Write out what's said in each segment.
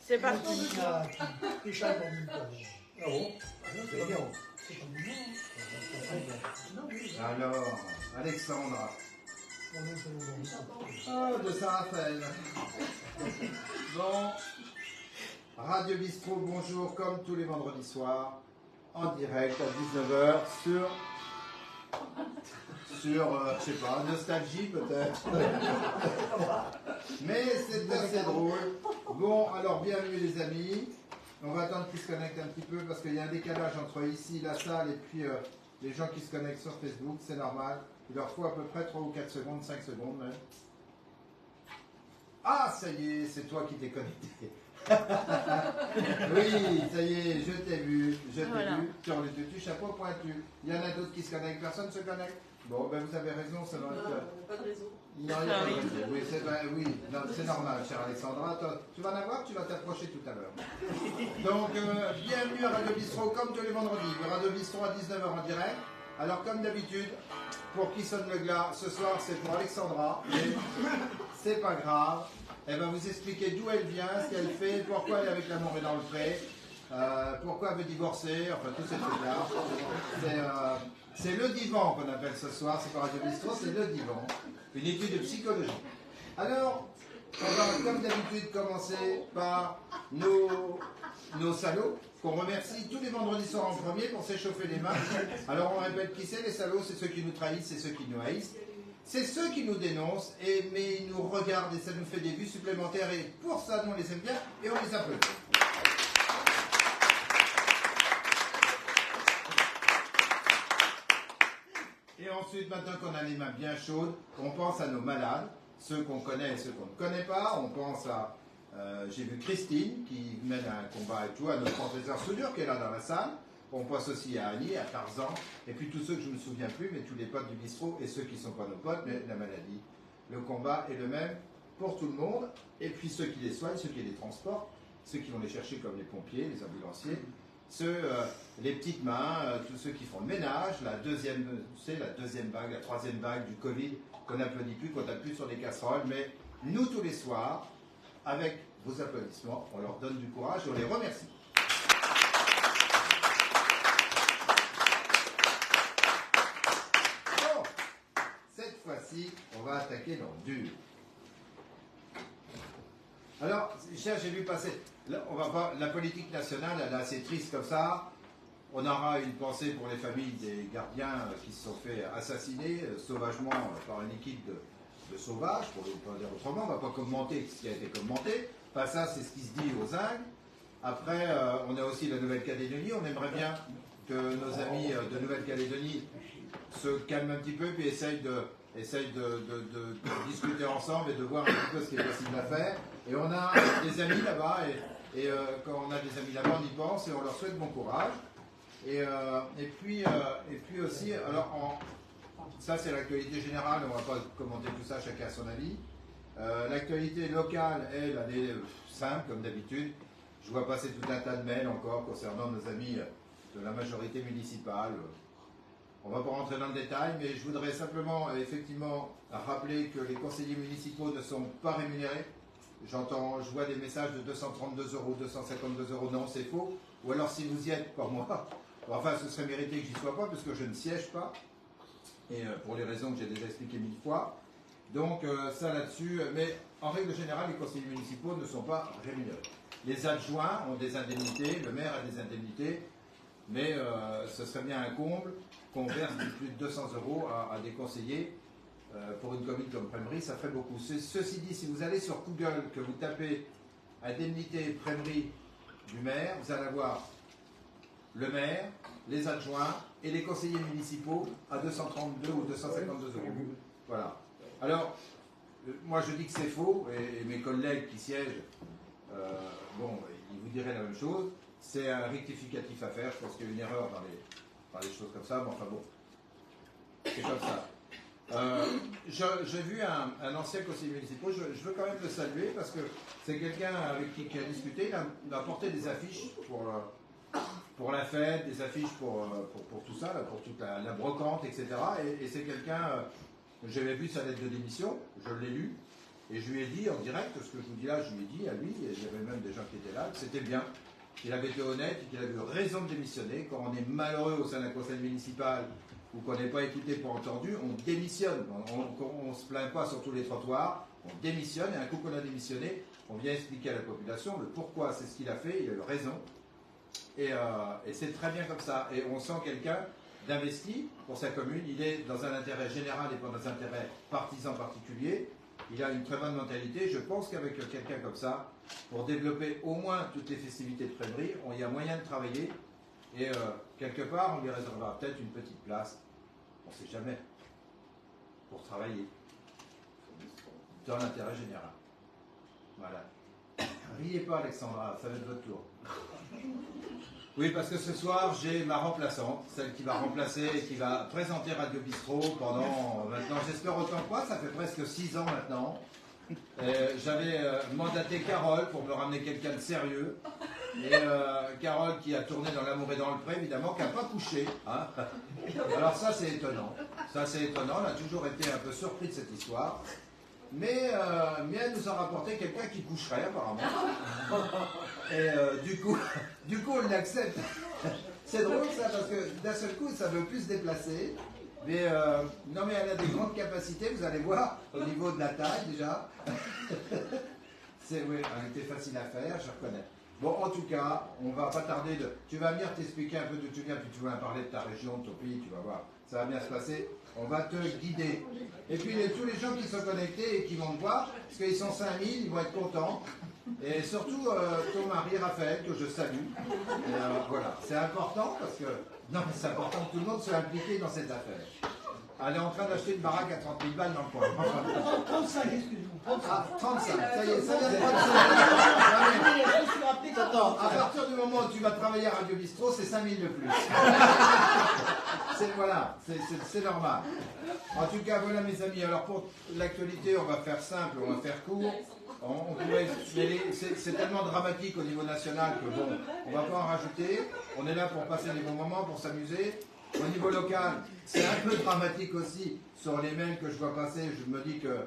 C'est parti. Alors, Alexandra. Oh, de Saint-Raphaël. Bon, Radio Bistrot, bonjour, comme tous les vendredis soirs, en direct à 19h sur je sais pas, Nostalgie peut-être. Mais c'est assez drôle. Bon, alors bienvenue les amis. On va attendre qu'ils se connectent un petit peu parce qu'il y a un décalage entre ici, la salle et puis les gens qui se connectent sur Facebook, c'est normal. Il leur faut à peu près 3 ou 4 secondes, 5 secondes même. Ah, ça y est, c'est toi qui t'es connecté. Oui, ça y est, je t'ai vu, Voilà. sur le tutu, chapeau pointu. Il y en a d'autres qui se connectent, personne ne se connecte. Bon, ben vous avez raison, ça doit être... Pas de réseau. Non, il n'y a pas de raison. Oui, c'est normal, chère Alexandra. Tu vas en avoir, tu vas t'approcher tout à l'heure. Donc, bienvenue à Radio Bistrot, comme tous les vendredis. Le Radio Bistrot à 19h en direct. Alors, comme d'habitude, pour qui sonne le glas, ce soir, c'est pour Alexandra. Mais c'est pas grave. Elle va vous expliquer d'où elle vient, ce qu'elle fait, pourquoi elle est avec l'amour et dans le pré, pourquoi elle veut divorcer, enfin, tous ces trucs-là. C'est le divan qu'on appelle ce soir, c'est pas Radio Bistrot, c'est le divan. Une étude de psychologie. Alors, on va comme d'habitude commencer par nos salauds, qu'on remercie tous les vendredis soirs en premier pour s'échauffer les mains. Alors on répète qui c'est, les salauds, c'est ceux qui nous trahissent, c'est ceux qui nous haïssent. C'est ceux qui nous dénoncent, mais ils nous regardent et ça nous fait des vues supplémentaires et pour ça nous on les aime bien et on les applaudit. Et ensuite, maintenant qu'on a les mains bien chaudes, on pense à nos malades, ceux qu'on connaît et ceux qu'on ne connaît pas. On pense à, j'ai vu Christine qui mène un combat et tout, à notre professeur Soudure qui est là dans la salle. On pense aussi à Annie, à Tarzan, et puis tous ceux que je ne me souviens plus, mais tous les potes du bistrot et ceux qui ne sont pas nos potes, mais la maladie. Le combat est le même pour tout le monde, et puis ceux qui les soignent, ceux qui les transportent, ceux qui vont les chercher comme les pompiers, les ambulanciers, ceux, les petites mains, tous ceux qui font le ménage, la deuxième vague, la troisième vague du Covid, qu'on n'applaudit plus, qu'on tape plus sur les casseroles, mais nous tous les soirs, avec vos applaudissements, on leur donne du courage et on les remercie. Bon, cette fois-ci, on va attaquer dans le dur. Alors, j'ai vu passer, là, on va pas, la politique nationale, elle est assez triste comme ça. On aura une pensée pour les familles des gardiens qui se sont fait assassiner sauvagement par une équipe de sauvages, pour ne pas dire autrement. On ne va pas commenter ce qui a été commenté. Enfin, ça, c'est ce qui se dit aux Indes. Après, on a aussi la Nouvelle-Calédonie. On aimerait bien que nos amis de Nouvelle-Calédonie se calment un petit peu puis essayent de discuter ensemble et de voir un petit peu ce qui est possible à faire. Et on a des amis là-bas, et quand on a des amis là-bas, on y pense et on leur souhaite bon courage. Et puis aussi, alors ça c'est l'actualité générale, on ne va pas commenter tout ça, chacun a son avis. L'actualité locale, elle est simple comme d'habitude. Je vois passer tout un tas de mails encore concernant nos amis de la majorité municipale. On ne va pas rentrer dans le détail, mais je voudrais simplement effectivement rappeler que les conseillers municipaux ne sont pas rémunérés. Je vois des messages de 232 €, 252 €, non c'est faux. Ou alors si vous y êtes, pas moi. Enfin, ce serait mérité que j'y sois pas, parce que je ne siège pas. Et pour les raisons que j'ai déjà expliquées 1000 fois. Donc ça là-dessus, mais en règle générale, les conseillers municipaux ne sont pas rémunérés. Les adjoints ont des indemnités, le maire a des indemnités, mais ce serait bien un comble qu'on verse plus de 200 € à des conseillers. Pour une commune comme Prémery, ça ferait beaucoup. Ceci dit, si vous allez sur Google, que vous tapez indemnité Prémery du maire, vous allez avoir le maire, les adjoints et les conseillers municipaux à 232 ou 252 €. Voilà. Alors, moi je dis que c'est faux, et mes collègues qui siègent, ils vous diraient la même chose. C'est un rectificatif à faire, je pense qu'il y a une erreur dans les choses comme ça, mais enfin bon, c'est comme ça. J'ai vu un ancien conseiller municipal, je veux quand même le saluer parce que c'est quelqu'un avec qui a discuté, il a apporté des affiches pour la fête, des affiches pour tout ça, là, pour toute la brocante, etc. Et c'est quelqu'un, j'avais vu sa lettre de démission, je l'ai lu, Et je lui ai dit en direct, ce que je vous dis là, je lui ai dit à lui, et il y avait même des gens qui étaient là, que c'était bien, qu'il avait été honnête et qu'il avait eu raison de démissionner. Quand on est malheureux au sein d'un conseil municipal ou qu'on n'est pas écouté pour entendu, on démissionne. On ne se plaint pas sur tous les trottoirs, on démissionne et un coup qu'on a démissionné, on vient expliquer à la population le pourquoi c'est ce qu'il a fait, il a eu raison. Et c'est très bien comme ça. Et on sent quelqu'un d'investi pour sa commune, il est dans un intérêt général et pas dans un intérêt partisan particulier. Il a une très bonne mentalité. Je pense qu'avec quelqu'un comme ça, pour développer au moins toutes les festivités de Frédéric, il y a moyen de travailler. Et quelque part, on lui réservera peut-être une petite place, on ne sait jamais, pour travailler dans l'intérêt général. Voilà. Riez pas, Alexandra, ça va être votre tour. Oui, parce que ce soir, j'ai ma remplaçante, celle qui va remplacer et qui va présenter Radio Bistrot pendant, maintenant, j'espère autant que moi, ça fait presque 6 ans maintenant. J'avais mandaté Carole pour me ramener quelqu'un de sérieux. Et Carole qui a tourné dans L'amour et dans le pré, évidemment, qui n'a pas couché. Hein. Alors ça, c'est étonnant. Ça, c'est étonnant. On a toujours été un peu surpris de cette histoire. Mais elle nous a rapporté quelqu'un qui coucherait, apparemment. Et du coup, on l'accepte. C'est drôle, ça, parce que d'un seul coup, ça ne veut plus se déplacer. Mais non, mais elle a des grandes capacités, vous allez voir, au niveau de la taille, déjà. Oui, elle était facile à faire, je reconnais. Bon, en tout cas, on va pas tarder de... Tu vas venir t'expliquer un peu d'où tu viens, puis tu vas parler de ta région, de ton pays, tu vas voir. Ça va bien se passer. On va te guider. Et puis, tous les gens qui sont connectés et qui vont te voir, parce qu'ils sont 5000, ils vont être contents. Et surtout, ton mari, Raphaël, que je salue. Et, voilà, c'est important parce que... Non, mais c'est important que tout le monde soit impliqué dans cette affaire. Elle est en train d'acheter une baraque à 30 000 balles dans le coin. 35, excuse-moi. Ah, 35, ça y est, ça vient de Attends, à partir du moment où tu vas travailler à Radio Bistrot, c'est 5 000 de plus. Voilà, c'est normal. En tout cas, voilà mes amis. Alors pour l'actualité, on va faire simple, on va faire court. C'est tellement dramatique au niveau national que bon, on va pas en rajouter. On est là pour passer des bons moments, pour s'amuser. Au niveau local, c'est un peu dramatique aussi sur les mails que je vois passer. Je me dis que,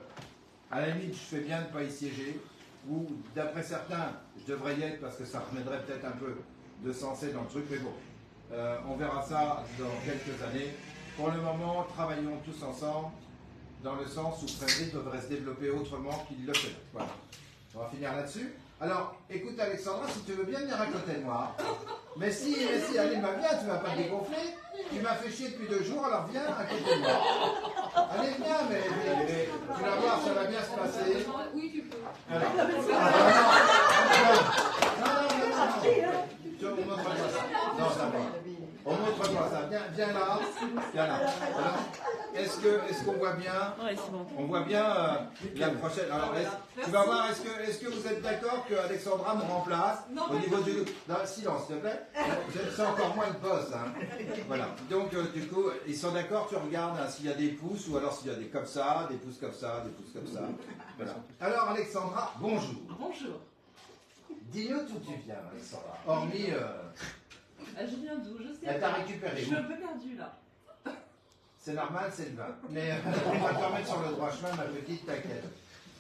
à la limite, je fais bien de ne pas y siéger. Ou, d'après certains, je devrais y être parce que ça remettrait peut-être un peu de sensé dans le truc. Mais bon, on verra ça dans quelques années. Pour le moment, travaillons tous ensemble dans le sens où Frédéric devrait se développer autrement qu'il le fait. Voilà. On va finir là-dessus. Alors, écoute Alexandra, si tu veux bien venir à côté de moi. Mais si, allez, viens, tu vas pas te dégonfler. Tu m'as fait chier depuis 2 jours, alors viens à côté de moi. Allez, viens, mais tu vas voir, ça va bien se passer. Oui, tu peux. Alors, non, montre-moi ça. Non, ça va. On montre-moi ça. Viens là. Viens là. Alors, est-ce qu'on voit bien? Oui, c'est bon. On voit bien la prochaine. Alors, tu vas voir, est-ce que vous êtes d'accord que Alexandra me remplace au niveau du... Non, silence, s'il te plaît. C'est encore moins de poste. Hein. Voilà. Donc, du coup, ils sont d'accord, tu regardes hein, s'il y a des pouces ou alors s'il y a des comme ça, des pouces comme ça, des pouces comme ça. Voilà. Alors, Alexandra, bonjour. Bonjour. Dis-nous d'où tu viens, Alexandra. Hormis... Je viens d'où? Je sais elle pas. t'a récupéré. Je suis un peu perdue là. C'est normal, c'est le vin. Mais on va te remettre sur le droit chemin, ma petite, t'inquiète.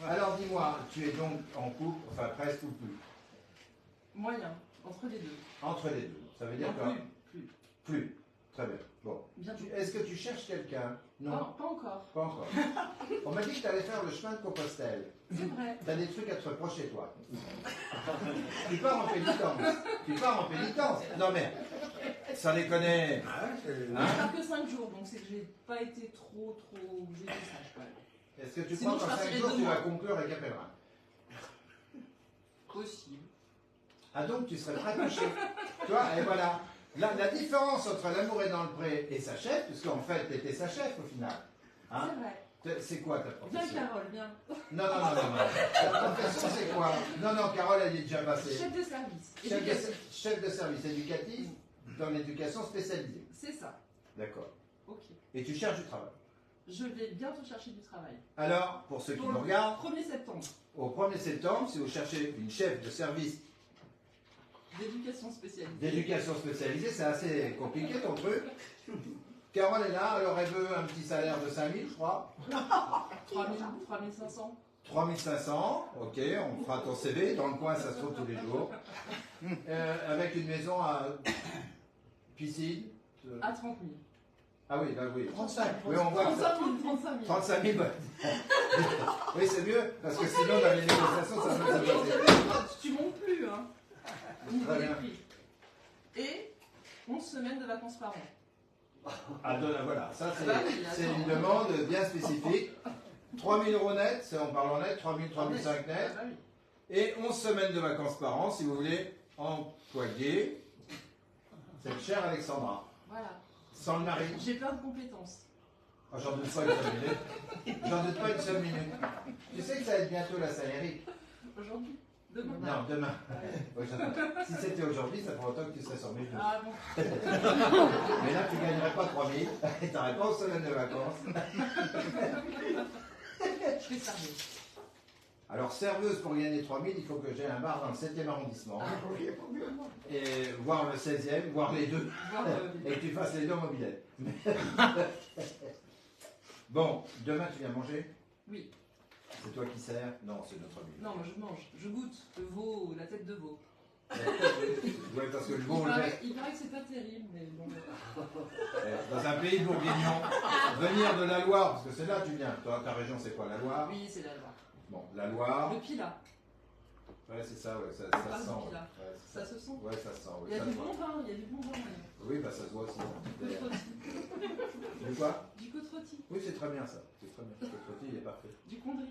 Alors dis-moi, tu es donc en couple, enfin presque ou plus? Moyen, entre les deux. Entre les deux. Ça veut dire Non, que... Plus. Très bien. Bon. Bientôt. Est-ce que tu cherches quelqu'un? Non. Pas encore. Pas encore. On m'a dit que tu allais faire le chemin de Compostelle. C'est vrai. Tu as des trucs à te reprocher, toi. Tu pars en pénitence. Tu pars en pénitence. Non mais, ça les connaît. Je pars que 5 jours, donc c'est que j'ai pas été trop obligée de sage quand même. Est-ce que tu Sinon, crois qu'en je 5 partirai jours, tu demain. vas conclure avec un pèlerin? Possible. Ah donc tu serais prêt à coucher. Tu vois, et voilà. La différence entre L'amour est dans le pré et sa chef, puisqu'en fait, tu étais sa chef au final. Hein? C'est vrai. C'est quoi ta Viens profession? Carole, viens. Non. Ta profession, c'est quoi? Non, Carole, elle y est déjà passée. Chef de service. Chef de service éducatif dans l'éducation spécialisée. C'est ça. D'accord. Ok. Et tu cherches du travail. Je vais bientôt chercher du travail. Alors, pour ceux qui Pour nous le regardent, 1er septembre. au 1er septembre, si vous cherchez une chef de service D'éducation spécialisée. d'éducation spécialisée, c'est assez compliqué ton truc. Carole est là, alors elle veut un petit salaire de 5 000, je crois. 3500. 3500, ok, on fera ton CV, dans le coin ça se trouve tous les jours. Avec une maison à piscine. À 30 000. Ah oui, bah oui. 35. Oui, on voit que ça- 35 000. 35 000, ouais. Oui, c'est mieux, parce que sinon dans les négociations ça va se passer. Tu montes plus, hein. Au niveau Très des bien. prix. Et 11 semaines de vacances par an. Ah, voilà, ça Bah oui, c'est attends. une demande bien spécifique. 3 000 € net, c'est on parle en net, 3 000, 3 500 net. Ah bah oui. Et 11 semaines de vacances par an, si vous voulez, employer cette chère Alexandra. Voilà. Sans le mari. J'ai plein de compétences. Ah, j'en doute pas une seule minute. J'en doute pas une seule minute. Tu sais que ça va être bientôt la salaire. Aujourd'hui. Demain. Non, demain. Ouais, si c'était aujourd'hui, ça ferait autant que tu serais sur mes genoux. Ah bon. Mais là, tu gagnerais pas 3 000 et tu n'aurais pas 11 semaines de vacances. Je fais serveuse. Alors, serveuse, pour gagner 3 000, il faut que j'ai un bar dans le 7e arrondissement. Et voir le 16e, voir les deux. Voir, Et que tu fasses les deux en mobilette. Bon, demain, tu viens manger? Oui. C'est toi qui sers? Non, c'est notre ami. Non, moi je mange. Je goûte le veau, la tête de veau. Ouais, parce que le veau, on le met. Il paraît que c'est pas terrible, mais bon. Dans un pays bourguignon, venir de la Loire, parce que c'est là que tu viens. Toi, ta région, c'est quoi, la Loire? Oui, c'est la Loire. Bon, la Loire. Le Pilat. Ouais, c'est ça, ouais, ça parle se du sent. Pilat. Ouais, c'est Ça se sent. Ouais, ça se sent. Ouais, Il y a ça du se voit. bon vin, il y a du bon vin. Oui, bah ça se voit aussi. Du D'ailleurs. côte Du quoi? Du côte rôti. Oui, c'est très bien ça. C'est très bien. Le côté, il est parfait. Du condrill.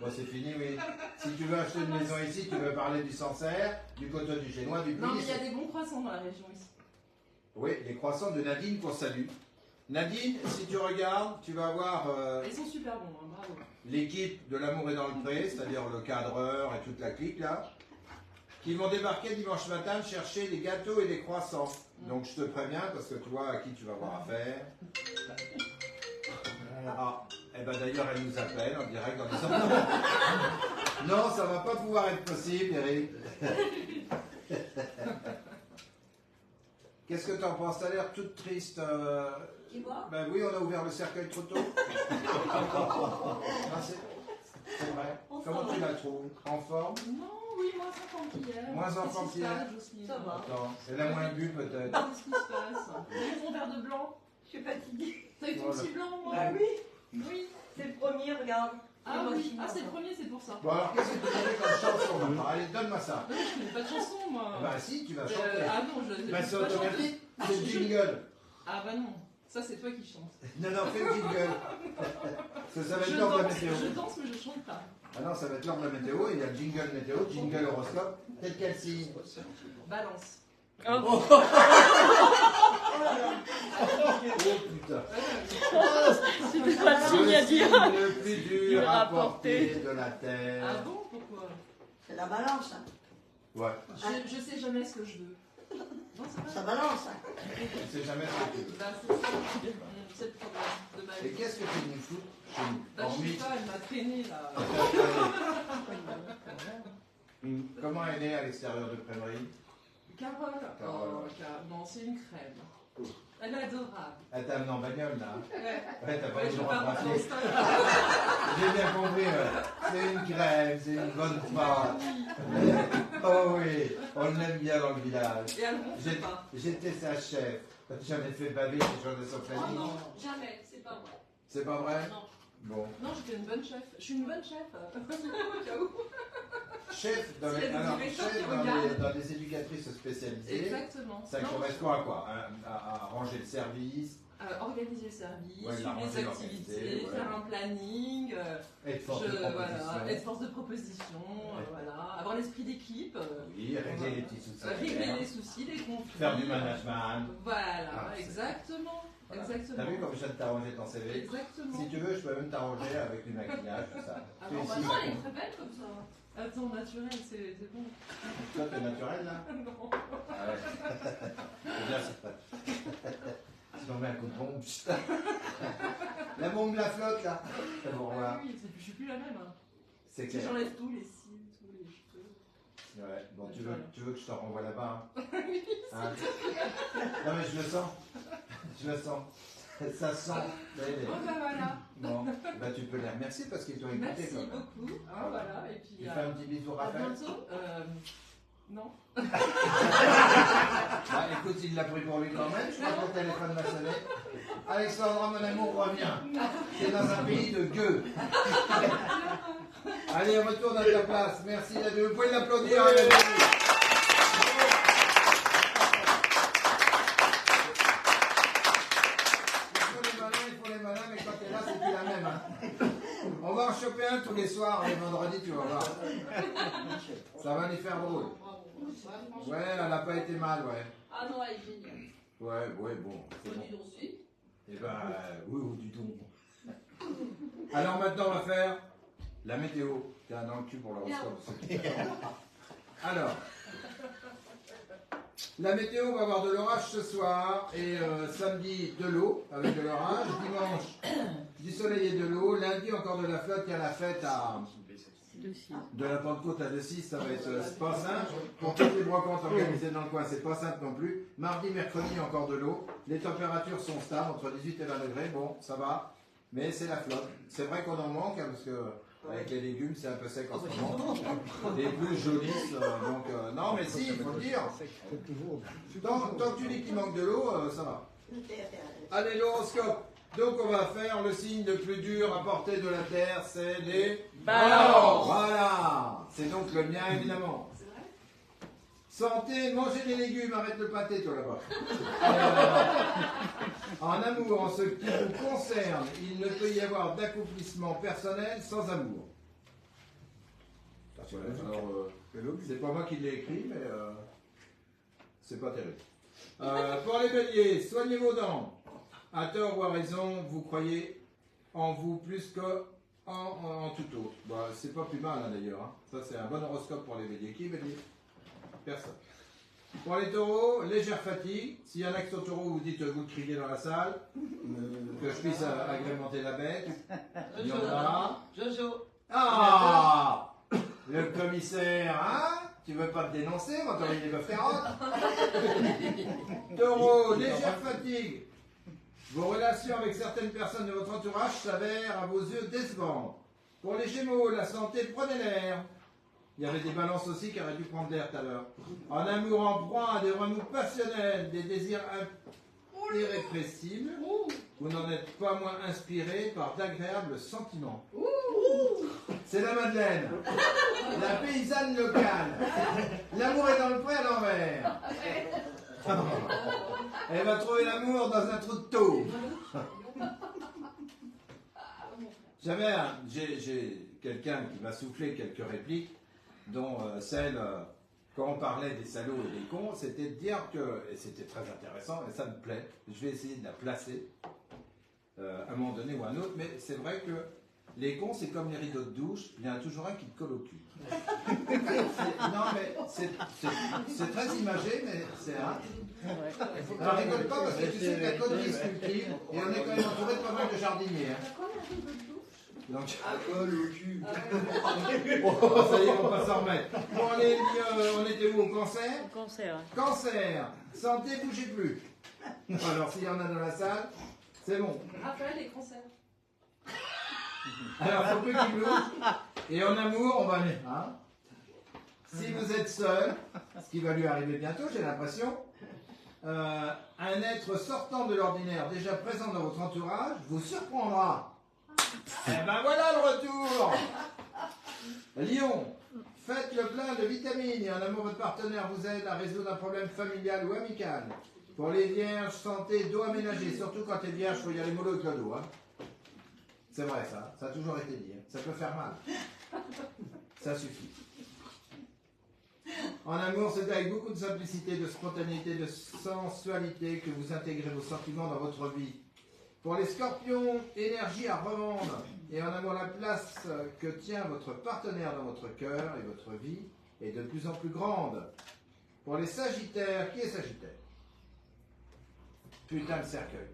Bon, c'est fini, oui. Si tu veux acheter une maison ici, tu veux parler du Sancerre, du coteau du Génois, du Non, mais il y a Puy. des bons croissants dans la région ici. Oui, les croissants de Nadine qu'on salue. Nadine, si tu regardes, tu vas voir Ils sont super bons, hein, bravo. l'équipe de l'amour est dans le pré, c'est-à-dire le cadreur et toute la clique là, qui vont débarquer dimanche matin chercher des gâteaux et des croissants. Donc je te préviens parce que tu vois à qui tu vas avoir affaire. Ah, et ben d'ailleurs elle nous appelle en direct en disant non, non, ça va pas pouvoir être possible, Eric. Qu'est-ce que tu en penses? T'as l'air toute triste. Tu vois? Ben oui, on a ouvert le cercueil trop tôt. Ah, c'est vrai. Comment tu la trouves? En forme? Non, oui, moins enfant qu'hier. Moins enfant Qu'est-ce qui se qu'hier. passe, Jocelyne? Ça va. Attends, elle a moins bu peut-être. Qu'est-ce qui se passe? T'as eu ton verre de blanc? Je suis fatiguée. T'as eu ton Voilà. petit blanc, moi? Bah oui, Oui. c'est le premier, regarde. Ah moi oui, aussi, ah c'est le maintenant. premier, c'est pour ça. Bon alors qu'est-ce que tu connais comme chanson maintenant? Allez, donne-moi ça. Non, mais je connais pas de chanson, moi. Bah si, tu vas chanter. Ah non, je ne Bah, sais c'est pas chanter. automatique, c'est le jingle. Ah bah non, ça c'est toi qui chantes. Non, non, fais le jingle. Parce que ça va être Je l'heure de la danse, météo. je danse, mais je chante pas. Ah non, ça va être l'heure de la météo, il y a le jingle météo, jingle horoscope. Tel quel signe? Balance. Oh putain. C'est pas le signe à dire. Le signe le plus dur à à porter porter. de la terre. Ah bon, pourquoi? C'est la balance, hein. Ouais, Je sais jamais ce que je veux. Non, c'est Ça vrai. balance, hein. tu sais jamais ce que tu veux. Bah c'est ça, c'est le problème de ma Et vie. qu'est-ce que tu nous fous chez nous? Bah je sais Hormis- pas, elle m'a traîné là. Comment elle est à l'extérieur de Prémery? Carole, Carole. oh, non, c'est une crème. Elle est adorable. Elle t'a amené en bagnole là. Ouais, Ouais, t'as pas ouais eu je le droit de pars dans rappeler. Insta. J'ai bien compris, ouais. C'est une crème, c'est une bonne femme. Oh oui, on l'aime bien dans le village. Et elle ronfle pas. J'étais sa chef. J'avais fait baver les gens de son Oh planning. non, jamais, c'est pas vrai. C'est pas vrai? Non, Bon. non, j'étais une bonne chef. Je suis une bonne chef. Au cas où. Chef dans S'il y les, a des alors, directeurs chef qui dans regardent. dans les éducatrices spécialisées. Exactement. Ça Non, correspond à quoi? À ranger le service, organiser le service, Ouais, la suivre les ranger, activités, l'organiser, ouais. faire un planning, être force de proposition. voilà, être force de proposition, voilà, avoir l'esprit d'équipe, Oui, régler les petits soucis. régler les soucis, les conflits. Faire du management. Voilà, Ah, c'est- exactement. Voilà. Exactement. T'as vu comme je viens de t'arranger ton CV? Exactement. Si tu veux, je peux même t'arranger avec du maquillage, tout ça. Ah Tu es bon, bah ici, non, elle est maintenant. très belle comme ça. Attends, naturel, c'est bon. Toi, t'es naturel là? Non. Ah ouais. C'est bien ça. Si on met un coup de bombe, putain. La bombe la flotte là. Bon, Ah voilà. oui, je suis plus la même. Hein. C'est Si clair. j'enlève tous les cils, tous les cheveux. Ouais. Bon, tu Voilà. veux que je te renvoie là-bas? Hein? Oui, Hein? Non mais je le sens. Je le sens. Ça sent. Oh bah voilà. Bon, bah tu peux les remercier parce qu'ils t'ont écouté Merci quand même. beaucoup. Ah, voilà. Et puis Tu fais un petit bisou à Raphaël. bientôt. Non. Bah écoute, il l'a pris pour lui quand même, je crois que le téléphone m'a sonné. Alexandra, mon amour, reviens. T'es dans un pays de gueux. Allez, retourne à ta place. Merci, vous pouvez l'applaudir. Il faut les malins, mais quand t'es là, c'est plus la même. Hein. On va en choper un tous les soirs, les vendredis, tu vas voir. Ça va les faire drôle. Ouais, elle n'a pas été mal, ouais. Ah non, elle est géniale. Ouais, bon. C'est bon. Du don suite. Eh ben, oui, du tout. Alors maintenant, on va faire la météo. T'es un dans le cul pour l'horoscope. Alors, la météo, on va avoir de l'orage ce soir et samedi de l'eau avec de l'orage. Dimanche, du soleil et de l'eau. Lundi, encore de la flotte. Il y a la fête de la Pentecôte à 2-6. Ça va être c'est pas simple. Pour toutes les brocantes organisées dans le coin, c'est pas simple non plus. Mardi, mercredi, encore de l'eau. Les températures sont stables, entre 18 et 20 degrés. Bon, ça va. Mais c'est la flotte. C'est vrai qu'on en manque, hein, parce que avec les légumes, c'est un peu sec en ce moment. Les boules jaunissent, donc... non, mais si, il faut le dire. Tant que tu dis qu'il manque de l'eau, ça va. Allez, l'horoscope. Donc, on va faire le signe le plus dur à porter de la Terre, c'est les... Balance. Voilà. C'est donc le mien, évidemment. C'est vrai. Santé, mangez des légumes, arrête le pâté, toi, là-bas. En amour, en ce qui vous concerne, il ne peut y avoir d'accomplissement personnel sans amour. Voilà, alors, c'est pas moi qui l'ai écrit, mais c'est pas terrible. Pour les béliers, soignez vos dents. À tort ou à raison, vous croyez en vous plus qu'en tout autre. Bah, c'est pas plus mal, hein, d'ailleurs. Hein. Ça, c'est un bon horoscope pour les béliers. Qui est bélier? Personne. Pour les taureaux, légère fatigue. S'il y a un axe au taureau, vous dites vous le criez dans la salle. Que je puisse agrémenter la bête. Il y en a. Jojo. Ah, le commissaire, hein? Tu veux pas te dénoncer? Moi, t'aurais des bœufs carottes. Taureau, légère fatigue. Vos relations avec certaines personnes de votre entourage s'avèrent à vos yeux décevantes. Pour les Gémeaux, la santé, prenez l'air. Il y avait des balances aussi qui auraient dû prendre l'air tout à l'heure. En amour, en proie à des remous passionnels, des désirs irrépressibles, vous n'en êtes pas moins inspiré par d'agréables sentiments. C'est la Madeleine, la paysanne locale. L'amour est dans le pré à l'envers. Elle va trouver l'amour dans un trou de taupe. J'ai quelqu'un qui m'a soufflé quelques répliques, dont celle, quand on parlait des salauds et des cons, c'était de dire que, et c'était très intéressant, et ça me plaît, je vais essayer de la placer à un moment donné ou à un autre, mais c'est vrai que les cons, c'est comme les rideaux de douche, il y en a toujours un qui te colle au cul. Non, mais c'est très imagé, mais c'est un. Alors rigole pas parce que tu sais que la connerie se cultive et on est quand même entouré de pas mal de jardiniers. Hein. Donc, colle au cul. Oh, ça y est, on va s'en remettre. Bon, allez, on était où au cancer? Cancer. Cancer, santé, bougez plus. Alors, s'il y en a dans la salle, c'est bon. Raphaël et cancer. Alors, faut plus qu'il bouge. Et en amour, on va aller. Hein? Si vous êtes seul, ce qui va lui arriver bientôt, j'ai l'impression, un être sortant de l'ordinaire, déjà présent dans votre entourage, vous surprendra. Eh ben voilà le retour. Lion, faites le plein de vitamines et en amour, votre partenaire vous aide à résoudre un problème familial ou amical. Pour les vierges, santé, dos aménagé, surtout quand t'es vierge, il faut y aller mollo avec le dos. Hein. C'est vrai ça a toujours été dit. Hein. Ça peut faire mal. Ça suffit. En amour, c'est avec beaucoup de simplicité, de spontanéité, de sensualité que vous intégrez vos sentiments dans votre vie. Pour les scorpions, énergie à revendre. Et en amour, la place que tient votre partenaire dans votre cœur et votre vie est de plus en plus grande. Pour les sagittaires, qui est sagittaire? Putain de cercueil.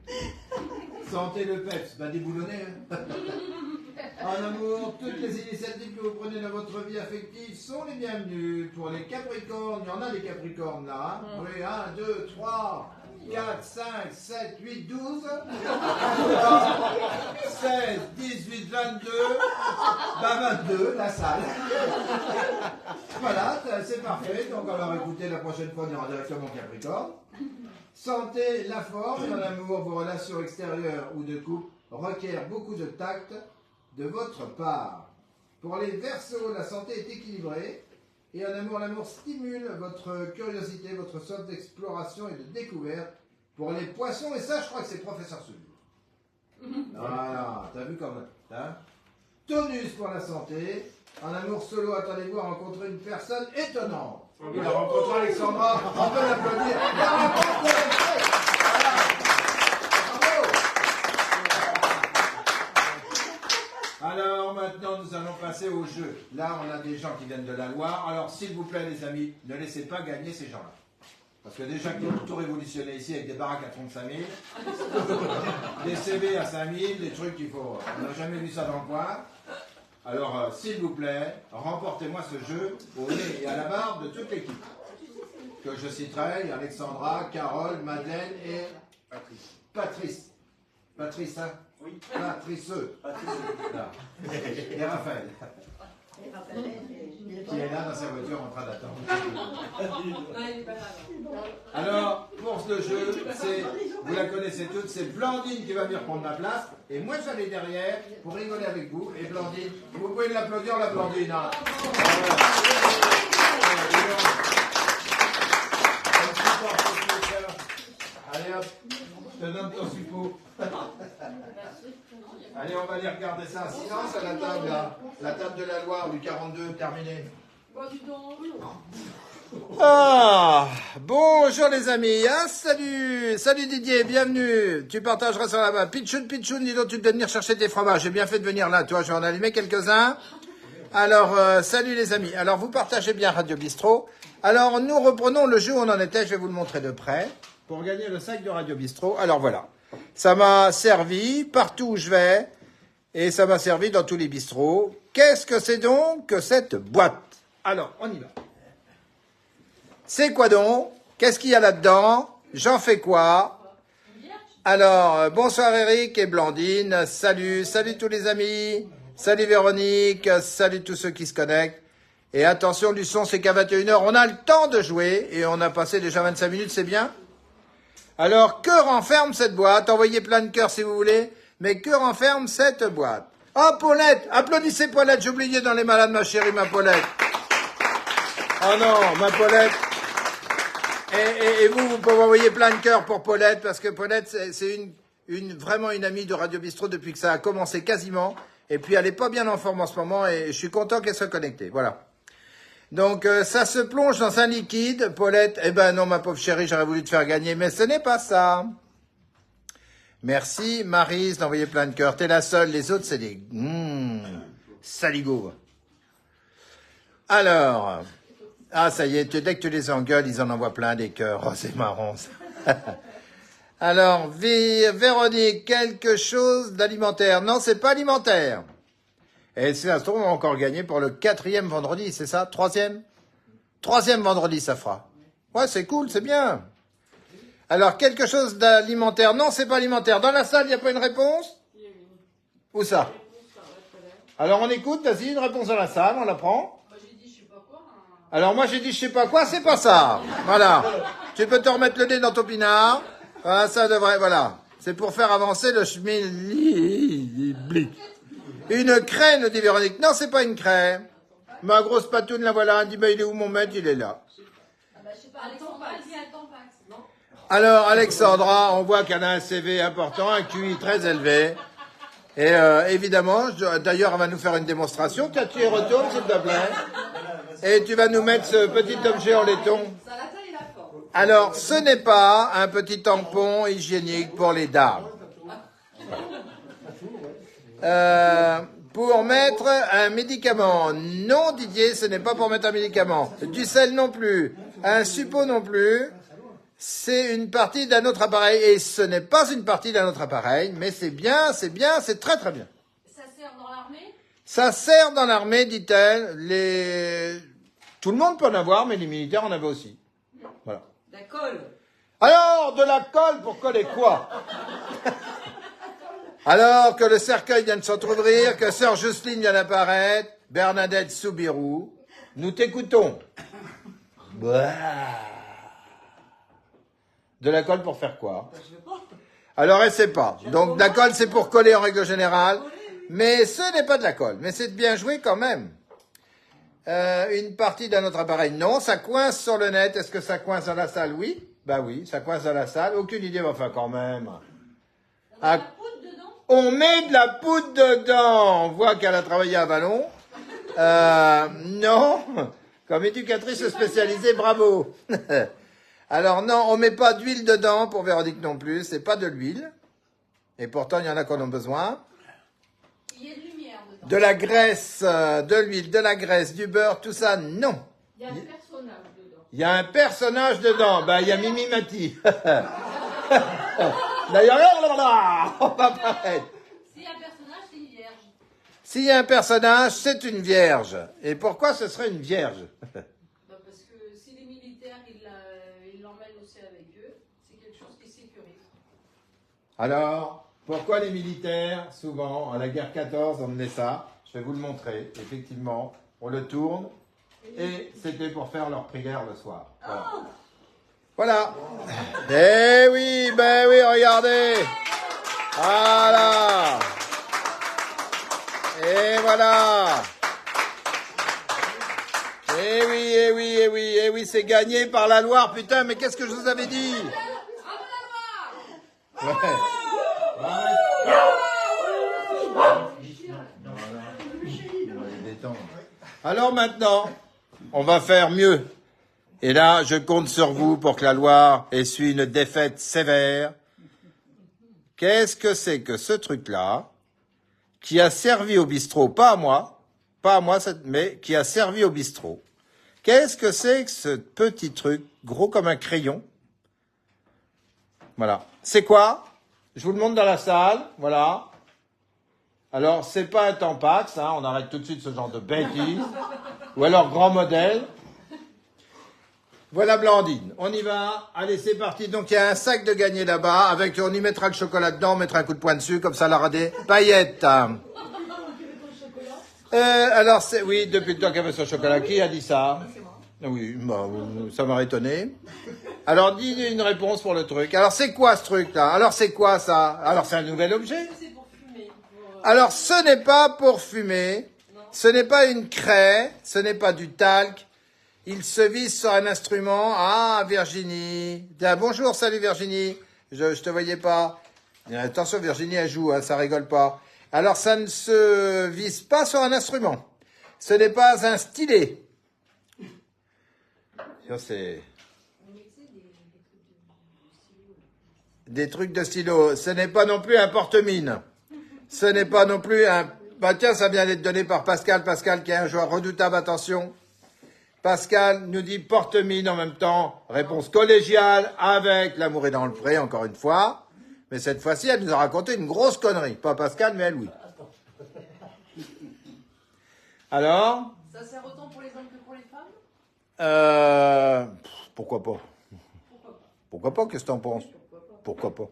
Santé le peps, bah déboulonnez. Hein. En amour, toutes les initiatives que vous prenez dans votre vie affective sont les bienvenues. Pour les Capricornes, il y en a des Capricornes là. Oui, 1, 2, 3, 4, 5, 7, 8, 12, 16, 18, 22, 22, la salle. Voilà, c'est parfait. Donc alors écoutez, la prochaine fois on ira directement au Capricorne. Santé, la forme, dans l'amour, vos relations extérieures ou de couple requièrent beaucoup de tact de votre part. Pour les Verseaux, la santé est équilibrée et en amour, l'amour stimule votre curiosité, votre soif d'exploration et de découverte. Pour les Poissons, et ça je crois que c'est professeur Soulier. Voilà, t'as vu comme... Hein? Tonus pour la santé. En amour solo, attendez-vous à rencontrer une personne étonnante. Vous la rencontrez, Alexandra, on peut l'applaudir. La rencontre de l'esprit. Voilà. Bravo. Alors maintenant, nous allons passer au jeu. Là, on a des gens qui viennent de la Loire. Alors, s'il vous plaît, les amis, ne laissez pas gagner ces gens-là. Parce que déjà qu'ils ont tout révolutionné ici avec des baraques à 35 000, des CV à 5 000, des trucs qu'il faut... On n'a jamais vu ça dans le coin. Alors, s'il vous plaît, remportez-moi ce jeu au nez et à la barbe de toute l'équipe. Que je citerai, Alexandra, Carole, Madeleine et Patrice. Patrice, hein? Oui. Patrice. Là. Et Raphaël. Qui est là dans sa voiture en train d'attendre. Alors, pour ce jeu, vous la connaissez toutes, c'est Blandine qui va venir prendre ma place. Et moi, j'allais derrière pour rigoler avec vous. Et Blandine, vous pouvez l'applaudir, la Blandine. Hein. Allez hop, je te donne ton suppôt. Allez, on va aller regarder ça. Silence à la table, là. La table de la Loire, du 42, terminé. Ah, bonjour les amis. Ah, salut Didier, bienvenue. Tu partageras sur la main. Pitchoun, dis donc, tu dois venir chercher tes fromages. J'ai bien fait de venir là, toi, je vais en allumer quelques-uns. Alors, salut les amis. Alors, vous partagez bien Radio Bistrot. Alors, nous reprenons le jeu où on en était. Je vais vous le montrer de près. Pour gagner le sac de Radio Bistrot. Alors, voilà. Ça m'a servi partout où je vais. Et ça m'a servi dans tous les bistrots. Qu'est-ce que c'est donc que cette boîte? Alors, on y va. C'est quoi donc? Qu'est-ce qu'il y a là-dedans? J'en fais quoi? Alors, bonsoir Eric et Blandine. Salut tous les amis. Salut Véronique. Salut tous ceux qui se connectent. Et attention du son, c'est qu'à 21h, on a le temps de jouer. Et on a passé déjà 25 minutes, c'est bien? Alors, que renferme cette boîte? Envoyez plein de cœurs si vous voulez. Mais que renferme cette boîte? Oh, Paulette! Applaudissez Paulette, j'ai oublié dans les malades, ma chérie, ma Paulette. Oh non, ma Paulette. Et vous pouvez envoyer plein de cœurs pour Paulette, parce que Paulette, c'est vraiment une amie de Radio Bistrot depuis que ça a commencé quasiment. Et puis, elle est pas bien en forme en ce moment, et je suis content qu'elle soit connectée. Voilà. Donc, ça se plonge dans un liquide, Paulette. Eh ben non, ma pauvre chérie, j'aurais voulu te faire gagner, mais ce n'est pas ça. Merci, Maryse, d'envoyer plein de cœurs. T'es la seule, les autres, c'est des... saligots. Alors... Ah, ça y est, dès que tu les engueules, ils en envoient plein des cœurs. Oh, c'est marrant, ça. Alors, Véronique, quelque chose d'alimentaire. Non, c'est pas alimentaire. Et c'est un tour, on va encore gagner pour le 4e vendredi, c'est ça? 3e? 3e vendredi, ça fera. Ouais, c'est cool, c'est bien. Alors, quelque chose d'alimentaire. Non, c'est pas alimentaire. Dans la salle, il n'y a pas une réponse? Où ça? Alors, on écoute, vas-y, une réponse dans la salle, on la prend. Alors moi j'ai dit je sais pas quoi, c'est pas ça. Voilà. Tu peux te remettre le nez dans ton pinard. Voilà, ça devrait, voilà. C'est pour faire avancer le schmilblick. Une craie, nous dit Véronique. Non, c'est pas une craie. Ma grosse patoune, la voilà. Elle dit, bah, il est où mon maître? Il est là. Alors, Alexandra, on voit qu'elle a un CV important, un QI très élevé. Et évidemment, d'ailleurs, elle va nous faire une démonstration. Tu y retournes, s'il te plaît. Et tu vas nous mettre ce petit objet en laiton. Alors, ce n'est pas un petit tampon hygiénique pour les dames. Pour mettre un médicament. Non, Didier, ce n'est pas pour mettre un médicament. Du sel non plus. Un suppôt non plus. C'est une partie d'un autre appareil. Et ce n'est pas une partie d'un autre appareil, mais c'est bien, c'est très très bien. Ça sert dans l'armée? Ça sert dans l'armée, dit-elle. Tout le monde peut en avoir, mais les militaires en avaient aussi. Voilà. La colle. Alors, de la colle pour coller quoi? Alors que le cercueil vient de s'entrouvrir, que sœur Jocelyne vient d'apparaître, Bernadette Soubirou, nous t'écoutons. Bah. De la colle pour faire quoi? Je veux pas. Alors elle sait pas. Donc de la colle c'est pour coller en règle générale, mais ce n'est pas de la colle. Mais c'est bien joué quand même. Une partie d'un autre appareil, non. Ça coince sur le net. Est-ce que ça coince dans la salle? Oui. Bah oui, ça coince dans la salle. Aucune idée, mais enfin quand même. On met la poudre dedans. On met de la poudre dedans. On voit qu'elle a travaillé à Vallon. Non. Comme éducatrice spécialisée, bravo. Alors non, on met pas d'huile dedans pour Véronique non plus. C'est pas de l'huile. Et pourtant, il y en a qui en ont besoin. Il y a de lumière dedans. De la graisse, de l'huile, de la graisse, du beurre, tout ça, non. Il y a un personnage dedans. Il y a un personnage dedans. Ben, il y a Mimi Mati. D'ailleurs, là, on va paraître. S'il y a un personnage, c'est une vierge. S'il y a un personnage, c'est une vierge. Et pourquoi ce serait une vierge? Bah parce que si les militaires, ils l'emmènent aussi avec eux, c'est quelque chose qui sécurise. Alors, pourquoi les militaires, souvent, à la guerre 14, emmenaient ça? Je vais vous le montrer. Effectivement, on le tourne. Et c'était pour faire leur prière le soir. Voilà. Voilà. Ben oui, regardez. Voilà. Et voilà. Et oui, c'est gagné par la Loire, putain, mais qu'est-ce que je vous avais dit? Ouais. Alors maintenant, on va faire mieux. Et là, je compte sur vous pour que la Loire essuie une défaite sévère. Qu'est-ce que c'est que ce truc-là, qui a servi au bistrot, pas à moi, mais qui a servi au bistrot? Qu'est-ce que c'est que ce petit truc, gros comme un crayon? Voilà. C'est quoi? Je vous le montre dans la salle, voilà. Alors, c'est pas un Tampax, hein, on arrête tout de suite ce genre de bêtises. Ou alors, grand modèle. Voilà Blandine, on y va. Allez, c'est parti. Donc, il y a un sac de gagné là-bas, on y mettra le chocolat dedans, on mettra un coup de poing dessus, comme ça, elle aura des paillettes. Alors, oui, depuis le temps qu'elle veut son chocolat, qui a dit ça? Oui, bah, ça m'aurait étonné. Alors, dis une réponse pour le truc. Alors, c'est quoi ce truc-là? Alors, c'est quoi ça? Alors, c'est un nouvel objet? C'est pour fumer. Alors, ce n'est pas pour fumer, ce n'est pas une craie, ce n'est pas du talc. Il se vise sur un instrument. Ah, Virginie. Tiens, bonjour, salut Virginie. Je te voyais pas. Attention, Virginie, elle joue, hein, ça rigole pas. Alors, ça ne se vise pas sur un instrument. Ce n'est pas un stylet. Ça, c'est... Des trucs de stylo. Ce n'est pas non plus un porte-mine. Ce n'est pas non plus un... Bah tiens, ça vient d'être donné par Pascal. Pascal qui est un joueur redoutable, attention. Pascal nous dit porte-mine en même temps. Réponse collégiale avec L'amour est dans le pré, encore une fois. Mais cette fois-ci, elle nous a raconté une grosse connerie. Pas Pascal, mais elle, oui. Alors? Ça sert autant pour les hommes que pour les femmes? Pourquoi pas? Pourquoi pas? Qu'est-ce que t'en penses? Pourquoi pas?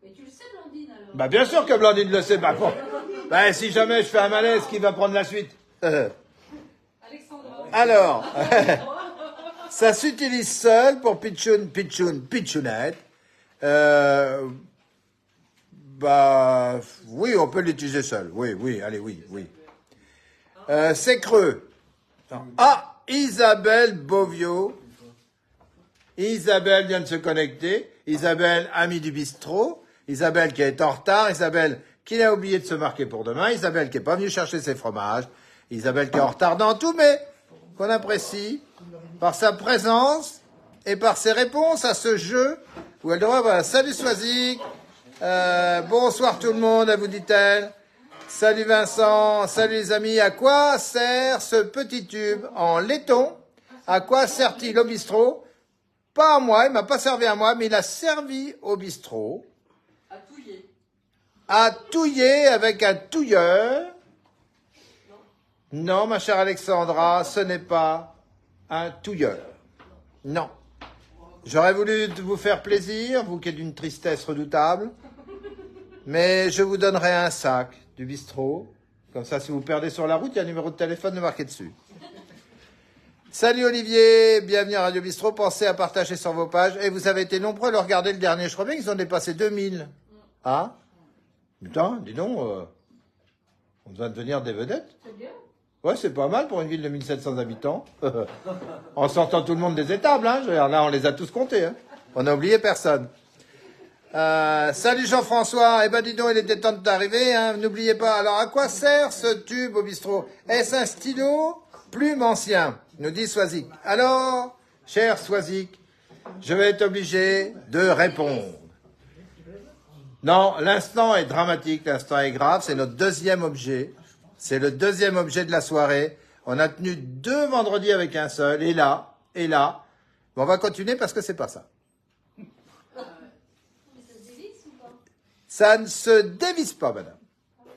Mais tu le sais, Blandine, alors? Bah bien sûr que Blandine le sait. Bah si jamais je fais un malaise, qui va prendre la suite? Alexandra. Alors, ça s'utilise seul pour pitchounette. Bah oui, on peut l'utiliser seul. Oui, allez, oui. C'est creux. Ah, Isabelle Bovio. Isabelle vient de se connecter. Isabelle, amie du bistrot. Isabelle qui est en retard. Isabelle qui a oublié de se marquer pour demain. Isabelle qui est pas venue chercher ses fromages. Isabelle qui est en retard dans tout, mais qu'on apprécie par sa présence et par ses réponses à ce jeu où elle doit... Voilà. Salut Soisic. Bonsoir tout le monde, à vous dit-elle. Salut Vincent. Salut les amis. À quoi sert ce petit tube en laiton? À quoi sert-il au bistrot? Pas à moi, il m'a pas servi à moi, mais il a servi au bistrot. À touiller. À touiller avec un touilleur. Non, ma chère Alexandra, ce n'est pas un touilleur. Non. J'aurais voulu vous faire plaisir, vous qui êtes d'une tristesse redoutable, mais je vous donnerai un sac du bistrot. Comme ça, si vous perdez sur la route, il y a un numéro de téléphone marqué dessus. Salut Olivier, bienvenue à Radio Bistrot. Pensez à partager sur vos pages. Et vous avez été nombreux à le regarder le dernier. Je crois bien qu'ils ont dépassé 2000. Ah, putain, dis donc, on doit devenir des vedettes. C'est bien. Ouais, c'est pas mal pour une ville de 1700 habitants. En sortant tout le monde des étables, hein. Je veux dire, là, on les a tous comptés. Hein. On n'a oublié personne. Salut Jean-François. Eh ben, dis donc, il était temps d'arriver. Hein. N'oubliez pas. Alors, à quoi sert ce tube au bistrot? Est-ce un stylo? Plume ancien, nous dit Swazik. Alors, cher Swazik, je vais être obligé de répondre. Non, l'instant est dramatique, l'instant est grave. C'est notre deuxième objet. C'est le deuxième objet de la soirée. On a tenu 2 vendredis avec un seul, et là. Bon, on va continuer parce que c'est pas ça. Mais ça se dévisse ou pas? Ça ne se dévisse pas, madame.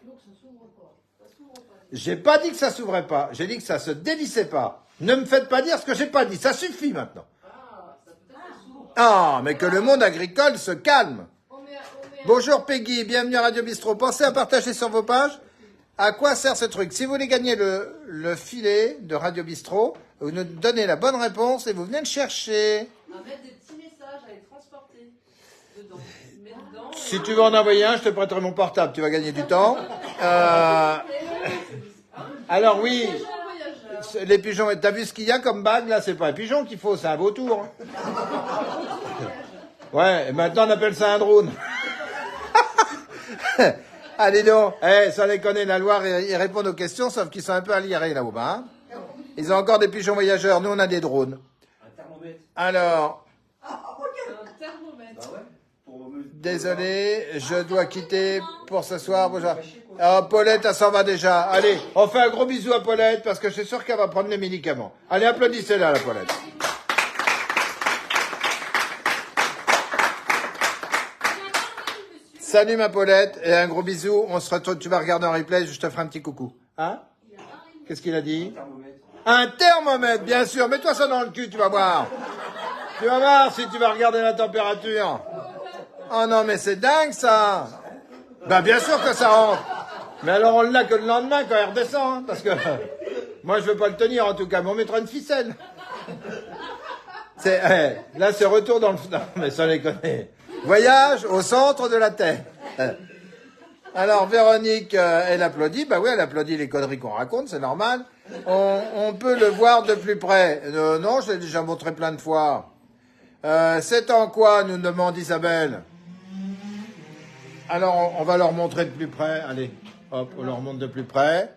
Donc ça s'ouvre pas. Ça s'ouvre pas. J'ai pas dit que ça s'ouvrait pas. J'ai dit que ça se dévissait pas. Ne me faites pas dire ce que j'ai pas dit. Ça suffit maintenant. Ah, ça peut-être ça s'ouvre. Ah, mais que le monde agricole se calme. On met Bonjour Peggy, bienvenue à Radio Bistrot. Pensez à partager sur vos pages. À quoi sert ce truc? Si vous voulez gagner le filet de Radio Bistrot, vous nous donnez la bonne réponse et vous venez le chercher. à mettre des petits messages à les transporter dedans. Mets dedans. Si tu veux en envoyer un, je te prêterai mon portable. Tu vas gagner du temps. Alors oui, Voyageur. les pigeons. T'as vu ce qu'il y a comme bague là? C'est pas un pigeon qu'il faut, c'est un vautour. Hein. Ouais, et maintenant on appelle ça un drone. Allez donc, ça les connaît la Loire, ils répondent aux questions, sauf qu'ils sont un peu aliérés là-haut bas. Hein. Ils ont encore des pigeons voyageurs, nous on a des drones. Un thermomètre. Alors, Un thermomètre. Bah ouais. Pour me- désolé, je dois quitter pour ce soir. Bonjour. Ah, Paulette, elle s'en va déjà. Allez, on fait un gros bisou à Paulette, parce que je suis sûr qu'elle va prendre les médicaments. Allez, applaudissez-la, la Paulette. Salut ma Paulette, et un gros bisou. On se retrouve, tu vas regarder en replay, je te ferai un petit coucou. Hein? Qu'est-ce qu'il a dit? Thermomètre. Un thermomètre, bien sûr. Mets-toi ça dans le cul, tu vas voir. Tu vas voir si tu vas regarder la température. Oh non, mais c'est dingue, ça. Ben, bien sûr que ça rentre. Mais alors, on l'a que le lendemain, quand elle redescend, hein, parce que moi, je veux pas le tenir, en tout cas, mais on mettra une ficelle. Là, c'est retour dans le... Non, mais ça les connaît. Voyage au centre de la Terre. Alors, Véronique, elle applaudit. Bah oui, elle applaudit les conneries qu'on raconte, c'est normal. On peut le voir de plus près. Non, je l'ai déjà montré plein de fois. C'est en quoi, nous demande Isabelle. Alors, on va leur montrer de plus près. Allez, hop, on leur montre de plus près.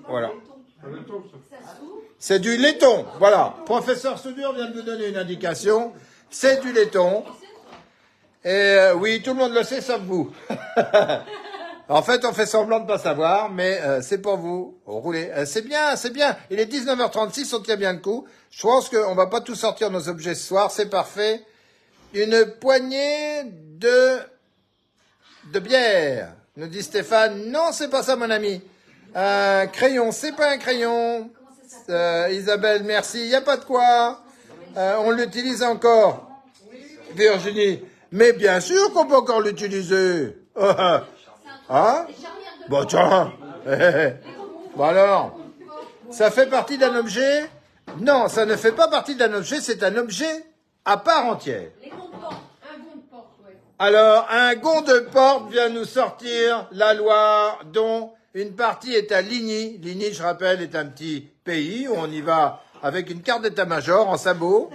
Voilà. C'est du laiton. Voilà. Professeur Soudure vient de vous donner une indication. C'est du laiton. Et oui, tout le monde le sait, sauf vous. En fait, on fait semblant de pas savoir, mais c'est pour vous. Roulez. C'est bien, c'est bien. Il est 19h36, on tient bien le coup. Je pense qu'on va pas tout sortir nos objets ce soir, c'est parfait. Une poignée de bière, nous dit Stéphane. Non, c'est pas ça, mon ami. Un crayon, c'est pas un crayon. Isabelle, merci. Il n'y a pas de quoi. On l'utilise encore. Virginie. Mais bien sûr qu'on peut encore l'utiliser. Hein? Bon, tiens. Bon alors, ça fait partie d'un objet? Non, ça ne fait pas partie d'un objet, c'est un objet à part entière. Les gonds de porte. Un gond de porte, ouais. Alors, un gond de porte vient nous sortir la Loire, dont une partie est à Ligny. Ligny, je rappelle, est un petit pays où on y va avec une carte d'état-major en sabot.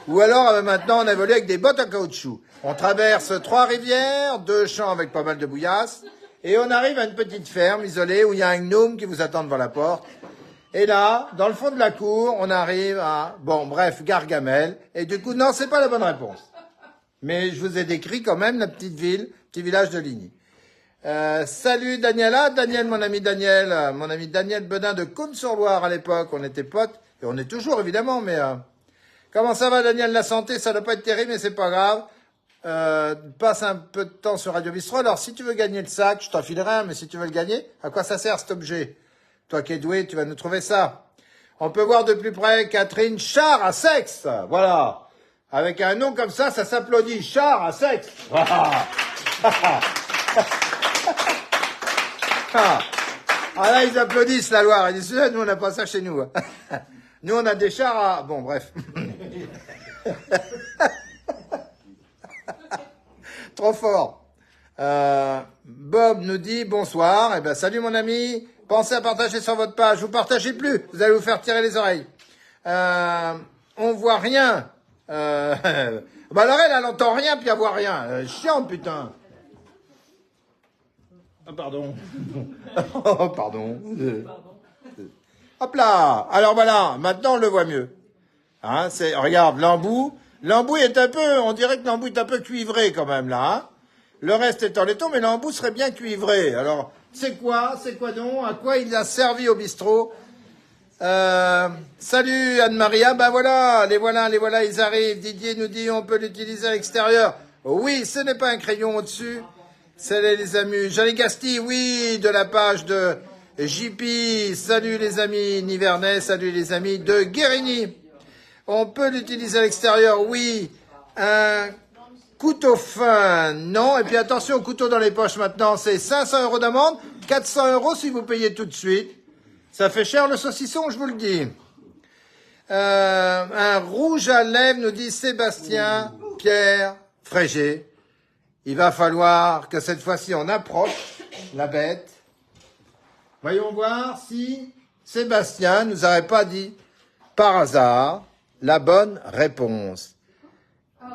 Ou alors, maintenant, on a volé avec des bottes en caoutchouc. On traverse 3 rivières, 2 champs avec pas mal de bouillasse, et on arrive à une petite ferme isolée où il y a un gnome qui vous attend devant la porte. Et là, dans le fond de la cour, on arrive à, bon, bref, Gargamel. Et du coup, non, c'est pas la bonne réponse. Mais je vous ai décrit quand même la petite ville, petit village de Ligny. Salut Daniela, Daniel, mon ami Daniel Bedin de Cône-sur-Loire à l'époque. On était potes, et on est toujours évidemment, mais comment ça va Daniel, la santé? Ça doit pas être terrible, mais c'est pas grave. Passe un peu de temps sur Radio Bistrot. Alors, si tu veux gagner le sac, je t'en filerai un, mais si tu veux le gagner, à quoi ça sert cet objet? Toi qui es doué, tu vas nous trouver ça. On peut voir de plus près Catherine Char à sexe. Voilà. Avec un nom comme ça s'applaudit. Char à sexe. Voilà. Ah là, ils applaudissent la Loire. Ils disent, nous, on n'a pas ça chez nous. Nous, on a des chars à... Bon, bref. Trop fort. Bob nous dit bonsoir. Eh ben, salut mon ami. Pensez à partager sur votre page. Vous partagez plus. Vous allez vous faire tirer les oreilles. On voit rien. Bah alors elle entend rien puis elle voit rien. Chiant, putain. Ah, pardon. Oh, pardon. Hop là. Alors voilà. Maintenant, on le voit mieux. Hein, regarde, l'embout. L'embout est un peu, on dirait que l'embout est un peu cuivré quand même, là. Hein. Le reste est en laiton, mais l'embout serait bien cuivré. Alors, c'est quoi donc? À quoi il a servi au bistrot? Salut Anne-Maria, ben voilà, les voilà, ils arrivent. Didier nous dit, on peut l'utiliser à l'extérieur. Oui, ce n'est pas un crayon au-dessus. C'est les amis. Jeanne Gasti, oui, de la page de JP. Salut les amis Nivernais, salut les amis de Guérigny. On peut l'utiliser à l'extérieur, oui. Un couteau fin, non. Et puis attention au couteau dans les poches maintenant, c'est 500 € d'amende, 400 € si vous payez tout de suite. Ça fait cher le saucisson, je vous le dis. Un rouge à lèvres, nous dit Sébastien Pierre Frégé. Il va falloir que cette fois-ci on approche la bête. Voyons voir si Sébastien nous aurait pas dit par hasard la bonne réponse.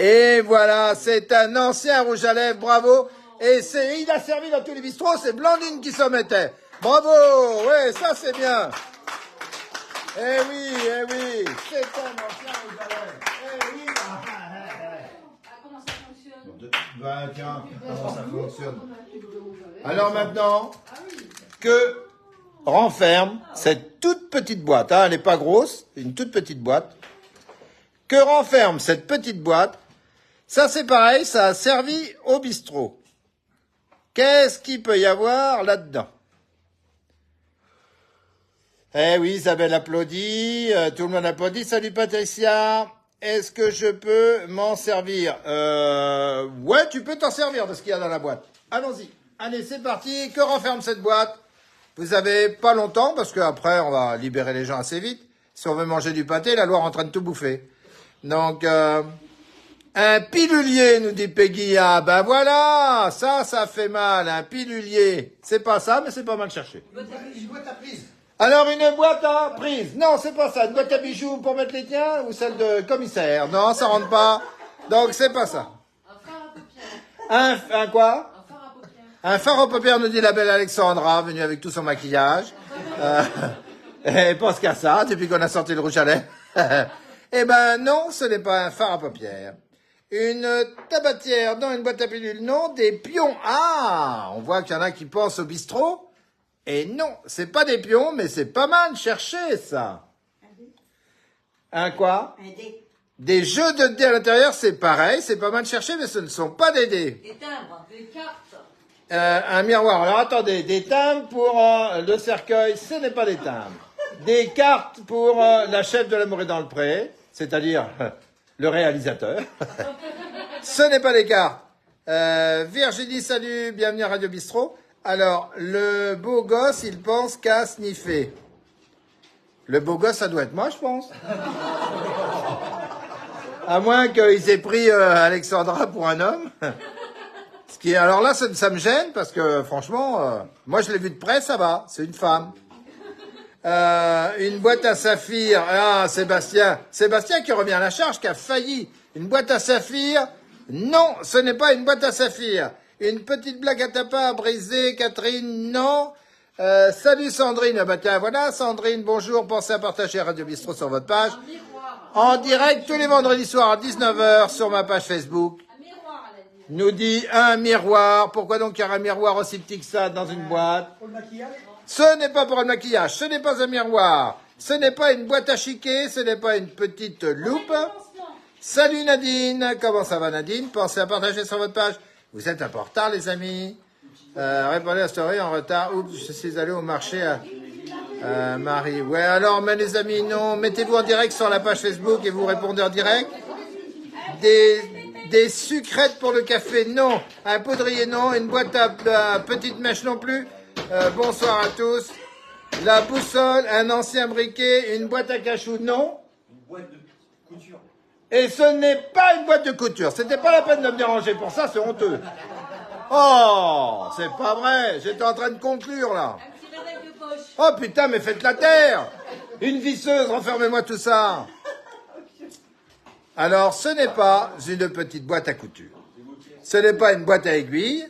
Et voilà, c'est un ancien rouge à lèvres, bravo. Et il a servi dans tous les bistrots, c'est Blandine qui s'en mettait. Bravo, ouais, ça c'est bien. Eh oui, c'est un ancien rouge à lèvres. Eh oui. Comment ça fonctionne? Ben tiens, comment ça fonctionne? Alors maintenant, que renferme cette toute petite boîte, hein, elle n'est pas grosse, une toute petite boîte. Que renferme cette petite boîte? Ça c'est pareil, ça a servi au bistrot. Qu'est-ce qu'il peut y avoir là-dedans? Eh oui, Isabelle applaudit, tout le monde applaudit. Salut Patricia, est-ce que je peux m'en servir? Ouais, tu peux t'en servir de ce qu'il y a dans la boîte. Allons-y. Allez, c'est parti. Que renferme cette boîte? Vous avez pas longtemps, parce qu'après, on va libérer les gens assez vite. Si on veut manger du pâté, la Loire est en train de tout bouffer. Donc, un pilulier, nous dit Peggy. Ah, ben voilà, ça fait mal, un pilulier. C'est pas ça, mais c'est pas mal cherché. Une boîte à prise. Alors, une boîte à prise. Non, c'est pas ça. Une boîte à bijoux pour mettre les tiens ou celle de commissaire. Non, ça rentre pas. Donc, c'est pas ça. Un phare à paupières. Un quoi? Un phare à paupières. Un phare aux paupières, nous dit la belle Alexandra, venue avec tout son maquillage. Et pense qu'à ça, depuis qu'on a sorti le rouge à lèvres. Eh ben non, ce n'est pas un phare à paupières. Une tabatière dans une boîte à pilules, non. Des pions. Ah, on voit qu'il y en a qui pensent au bistrot. Et non, c'est pas des pions, mais c'est pas mal cherché, ça. Un quoi? Un dé. Des jeux de dés à l'intérieur, c'est pareil, c'est pas mal cherché, mais ce ne sont pas des dés. Des timbres. Des cartes. Un miroir. Alors attendez, des timbres pour le cercueil, ce n'est pas des timbres. Des cartes pour la chef de l'amour est dans le pré, c'est-à-dire le réalisateur. Ce n'est pas des cartes. Virginie, salut, bienvenue à Radio Bistrot. Alors, le beau gosse, il pense qu'à sniffer. Le beau gosse, ça doit être moi, je pense. À moins qu'ils aient pris Alexandra pour un homme. Alors là, ça me gêne, parce que franchement, moi je l'ai vu de près, ça va, c'est une femme. Une boîte à saphir, ah, Sébastien qui revient à la charge, qui a failli. Une boîte à saphir, non, ce n'est pas une boîte à saphir. Une petite blague à tapin à briser, Catherine, non. Salut Sandrine, bah tiens, voilà Sandrine, bonjour, pensez à partager Radio Bistrot sur votre page. Un miroir. En direct tous les vendredis soirs à 19h sur ma page Facebook. Un miroir, elle a dit. Nous dit un miroir. Pourquoi donc il y a un miroir aussi petit que ça dans une boîte? Pour le maquillage. Ce n'est pas pour le maquillage, ce n'est pas un miroir, ce n'est pas une boîte à chiquer, ce n'est pas une petite loupe. Salut Nadine, comment ça va Nadine? Pensez à partager sur votre page. Vous êtes un peu en retard les amis. Répondez à la story en retard. Oups, je suis allé au marché à... Marie, ouais, alors, mais les amis, non, mettez-vous en direct sur la page Facebook et vous répondez en direct. Des sucrètes pour le café, non. Un poudrier, non. Une boîte à petite mèche, non plus. Bonsoir à tous. La boussole, un ancien briquet, une boîte à cachou, non. Une boîte de couture. Et ce n'est pas une boîte de couture. C'était pas la peine de me déranger pour ça, c'est honteux. Oh, c'est pas vrai. J'étais en train de conclure, là. Un petit réveil de poche. Oh putain, mais faites la terre. Une visseuse, renfermez-moi tout ça. Alors, ce n'est pas une petite boîte à couture. Ce n'est pas une boîte à aiguilles.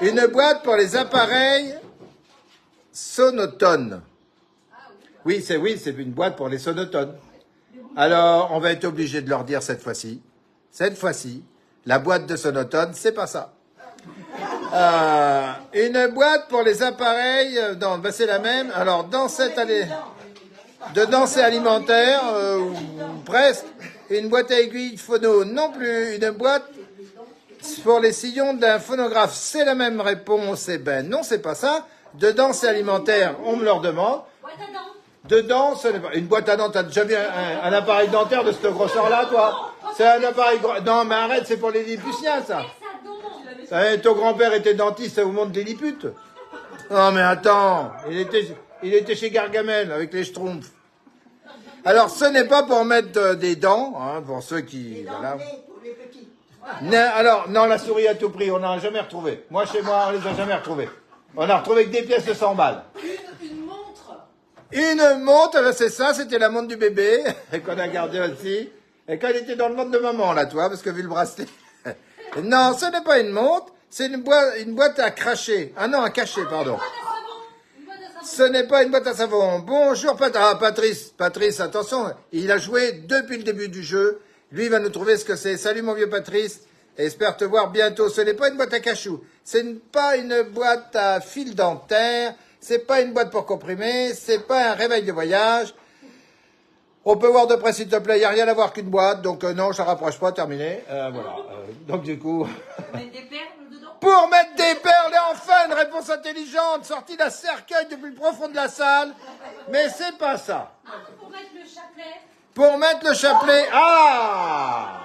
Une boîte pour les appareils sonotones. Oui, c'est une boîte pour les sonotones. Alors, on va être obligé de leur dire cette fois-ci. Cette fois-ci, la boîte de sonotone, c'est pas ça. Une boîte pour les appareils, non, ben c'est la même. Alors, de danser alimentaire, ou presque. Une boîte à aiguilles phono, non plus. Une boîte pour les sillons d'un phonographe, c'est la même réponse. Eh ben non, c'est pas ça. De danse alimentaire, on me leur demande. Dedans, ce n'est pas une boîte à dents. T'as déjà vu un appareil dentaire de cette grosseur-là, toi? C'est un appareil. Non, mais arrête, c'est pour les Lilliputiens, ça. Ton grand-père était dentiste, ça vous montre des Lilliputes? Non, mais attends, il était chez Gargamel avec les Schtroumpfs. Alors, ce n'est pas pour mettre des dents, hein, pour ceux qui. Voilà. Pour les petits. Alors, non, la souris à tout prix, on n'a jamais retrouvé. Moi, chez moi, on les a jamais retrouvés. On a retrouvé que des pièces de 100 balles. Une montre. Une montre, c'est ça, c'était la montre du bébé, qu'on a gardée aussi. Et quand il était dans le ventre de maman, là, toi, parce que vu le bracelet. Non, ce n'est pas une montre, c'est une boîte à cracher. Ah non, à cacher, pardon. Ce n'est pas une boîte à savon. Bonjour, Patrice. Patrice, attention, il a joué depuis le début du jeu. Lui, il va nous trouver ce que c'est. Salut, mon vieux Patrice. Espère te voir bientôt. Ce n'est pas une boîte à cachou. Ce n'est pas une boîte à fil dentaire. C'est pas une boîte pour comprimer. C'est pas un réveil de voyage. On peut voir de près, s'il te plaît. Il n'y a rien à voir qu'une boîte. Donc, non, je ne rapproche pas. Terminé. Voilà. Donc, du coup. Mettre des perles dedans. Pour mettre des perles, et enfin, une réponse intelligente, sortie d'un cercueil depuis le profond de la salle. Mais c'est pas ça. Pour mettre le chapelet. Pour mettre le chapelet. Ah!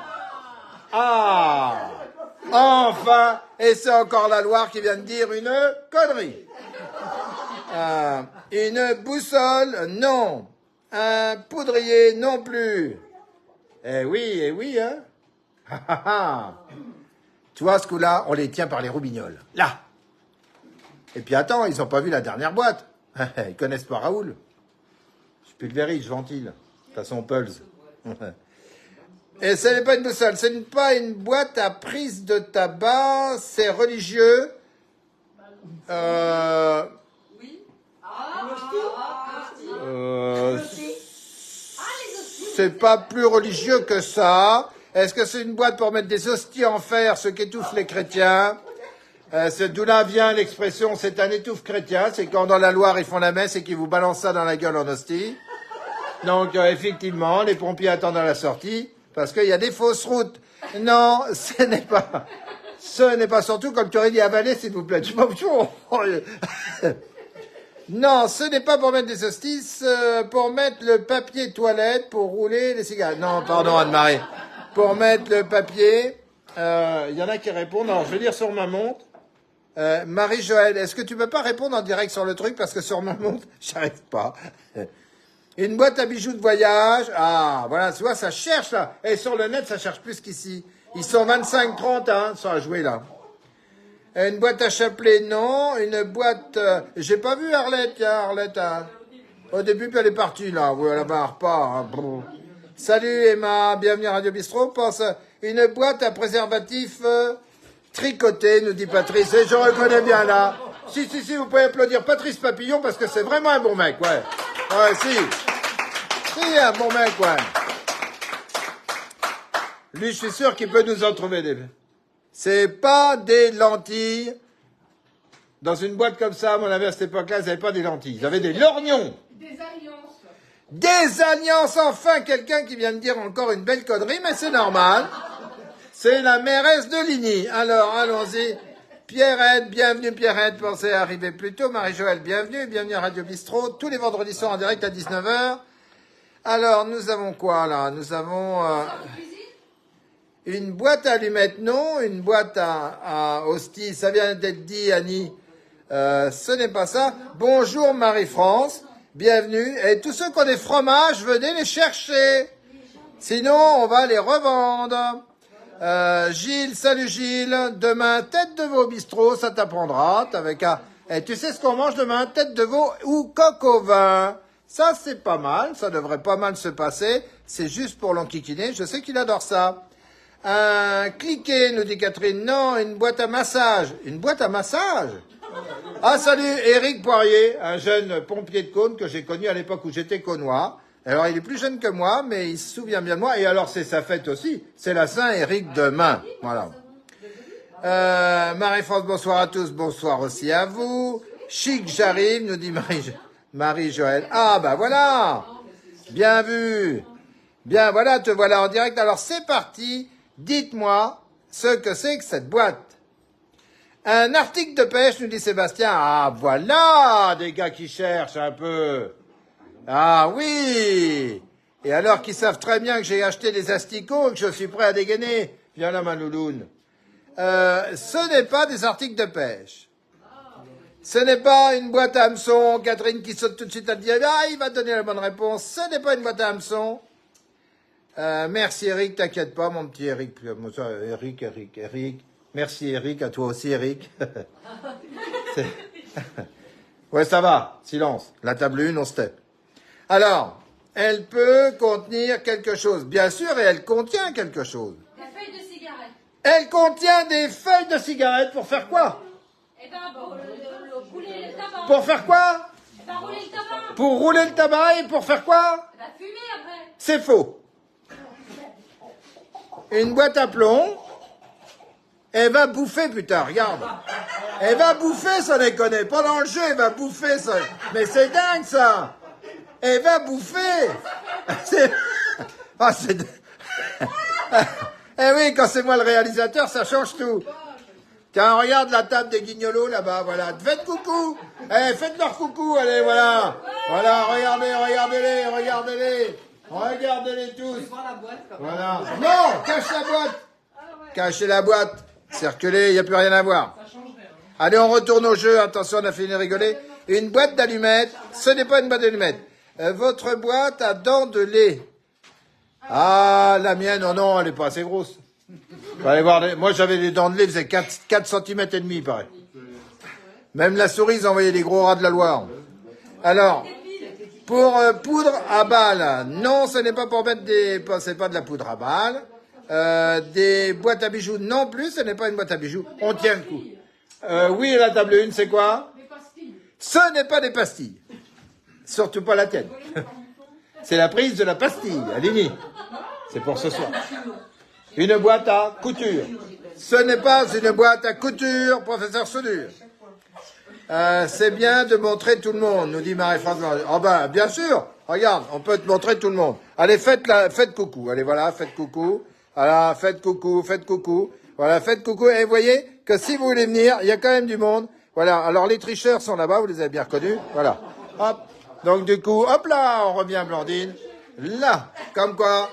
Ah! Enfin! Et c'est encore la Loire qui vient de dire une connerie. Une boussole, non. Un poudrier, non plus. Eh oui, hein? Tu vois, ce coup-là, on les tient par les roubignoles. Là. Et puis attends, ils n'ont pas vu la dernière boîte. Ils connaissent pas Raoul. Je pulvérise, je ventile. De toute façon, Pulse. Et ce n'est pas une boussole, ce n'est pas une boîte à prise de tabac, c'est religieux. C'est pas plus religieux que ça. Est-ce que c'est une boîte pour mettre des hosties en fer, ce qu'étouffent les chrétiens? C'est d'où là vient l'expression, c'est un étouffe chrétien. C'est quand dans la Loire ils font la messe et qu'ils vous balancent ça dans la gueule en hostie. Donc effectivement, les pompiers attendent à la sortie parce qu'il y a des fausses routes. Non, ce n'est pas. Ce n'est pas, surtout comme tu aurais dit avaler, s'il vous plaît. Non, ce n'est pas pour mettre des hosties, pour mettre le papier toilette, pour rouler les cigarettes. Non, pardon Anne-Marie. Pour mettre le papier, il y en a qui répondent. Alors, je vais lire sur ma montre. Marie-Joëlle, est-ce que tu peux pas répondre en direct sur le truc parce que sur ma montre, j'arrive pas. Une boîte à bijoux de voyage. Ah, voilà, tu vois, ça cherche là. Et sur le net, ça cherche plus qu'ici. Ils sont 25-30, hein, sont à jouer là. Une boîte à chapelet, non. Une boîte... J'ai pas vu Arlette, tiens, Arlette. Hein. Au début, puis elle est partie là. Oui, elle avait un repas. Hein. Salut Emma, bienvenue à Radio Bistrot. Pense une boîte à préservatif tricoté, nous dit Patrice. Et je reconnais bien là. Si, vous pouvez applaudir Patrice Papillon parce que c'est vraiment un bon mec, ouais. Ouais, si. Si, un bon mec, ouais. Lui, je suis sûr qu'il peut nous en trouver des... C'est pas des lentilles. Dans une boîte comme ça, à mon avis, à cette époque-là, ils n'avaient pas des lentilles. Ils avaient des lorgnons. Des alliances. Des alliances. Enfin, quelqu'un qui vient de dire encore une belle connerie, mais c'est normal. C'est la mairesse de Ligny. Alors, allons-y. Pierrette, bienvenue Pierrette, pensez à arriver plus tôt. Marie-Joëlle, bienvenue, bienvenue à Radio Bistrot. Tous les vendredis soirs en direct à 19h. Alors, nous avons quoi là? Nous avons une boîte à allumettes, non, une boîte à hosties. Ça vient d'être dit, Annie. Ce n'est pas ça. Bonjour Marie-France, bienvenue. Et tous ceux qui ont des fromages, venez les chercher. Sinon, on va les revendre. Gilles, salut Gilles. Demain, tête de veau au bistrot, ça t'apprendra. Avec un... Et tu sais ce qu'on mange demain? Tête de veau ou coq au vin. Ça, c'est pas mal. Ça devrait pas mal se passer. C'est juste pour l'enquiquiner. Je sais qu'il adore ça. Cliquez, nous dit Catherine. Non, une boîte à massage. Une boîte à massage? Ah, salut, Éric Poirier, un jeune pompier de Cône que j'ai connu à l'époque où j'étais cônois. Alors, il est plus jeune que moi, mais il se souvient bien de moi. Et alors, c'est sa fête aussi. C'est la Saint-Éric demain. Voilà. Marie-France, bonsoir à tous. Bonsoir aussi à vous. Chic, j'arrive, nous dit Marie-Joëlle. Ah, bah voilà. Bien vu. Bien, voilà, te voilà en direct. Alors, c'est parti. Dites-moi ce que c'est que cette boîte. Un article de pêche, nous dit Sébastien. Ah, voilà, des gars qui cherchent un peu. Ah oui. Et alors qu'ils savent très bien que j'ai acheté des asticots et que je suis prêt à dégainer. Viens là, ma louloune. Ce n'est pas des articles de pêche. Ce n'est pas une boîte à hameçon. Catherine qui saute tout de suite à dire, ah, il va donner la bonne réponse. Ce n'est pas une boîte à hameçon. Merci Eric, t'inquiète pas, mon petit Eric. Eric. Merci Eric, à toi aussi Eric. Ouais, ça va, silence. La table 1, on se tait. Alors, elle peut contenir quelque chose. Bien sûr, et elle contient quelque chose. Des feuilles de cigarette. Elle contient des feuilles de cigarette pour faire quoi? Eh ben, pour rouler le tabac. Pour faire quoi? Eh ben, rouler le tabac. Pour rouler le tabac et pour faire quoi? Eh ben, fumer après. C'est faux. Une boîte à plomb, elle va bouffer, putain, regarde. Elle va bouffer, ça déconne. Pendant le jeu, elle va bouffer, ça. Mais c'est dingue, ça. Elle va bouffer. C'est... Ah, c'est... Eh oui, quand c'est moi le réalisateur, ça change tout. Tiens, regarde la table des guignolos, là-bas, voilà. Faites coucou. Eh, faites leur coucou, allez, voilà. Voilà, regardez-les. Regardez-les tous. Voilà. Non, cache la boîte. Cachez la boîte. Circulez, il n'y a plus rien à voir. Allez, on retourne au jeu. Attention, on a fini de rigoler. Une boîte d'allumettes. Ce n'est pas une boîte d'allumettes. Votre boîte a dents de lait. Ah, la mienne, oh non, elle n'est pas assez grosse. Allez voir, moi j'avais des dents de lait, faisaient 4 cm et demi, il paraît. Même la souris, ils envoyaient des gros rats de la Loire. Alors, pour poudre à balles, non, ce n'est pas pour mettre c'est pas de la poudre à balles. Des boîtes à bijoux, non plus, ce n'est pas une boîte à bijoux. On tient le coup. Oui, la table 1, c'est quoi? Des pastilles. Ce n'est pas des pastilles. Surtout pas la tienne. C'est la prise de la pastille, Aline. C'est pour ce soir. Une boîte à couture. Ce n'est pas une boîte à couture, professeur Sodur. C'est bien de montrer tout le monde, nous dit Marie-France. Oh ben, bien sûr. Regarde, on peut te montrer tout le monde. Allez, faites coucou. Allez, voilà, faites coucou. Voilà, faites coucou. Voilà, faites coucou. Et vous voyez que si vous voulez venir, il y a quand même du monde. Voilà, alors les tricheurs sont là-bas, vous les avez bien reconnus. Voilà. Hop. Donc du coup, hop là, on revient Blandine. Là, comme quoi,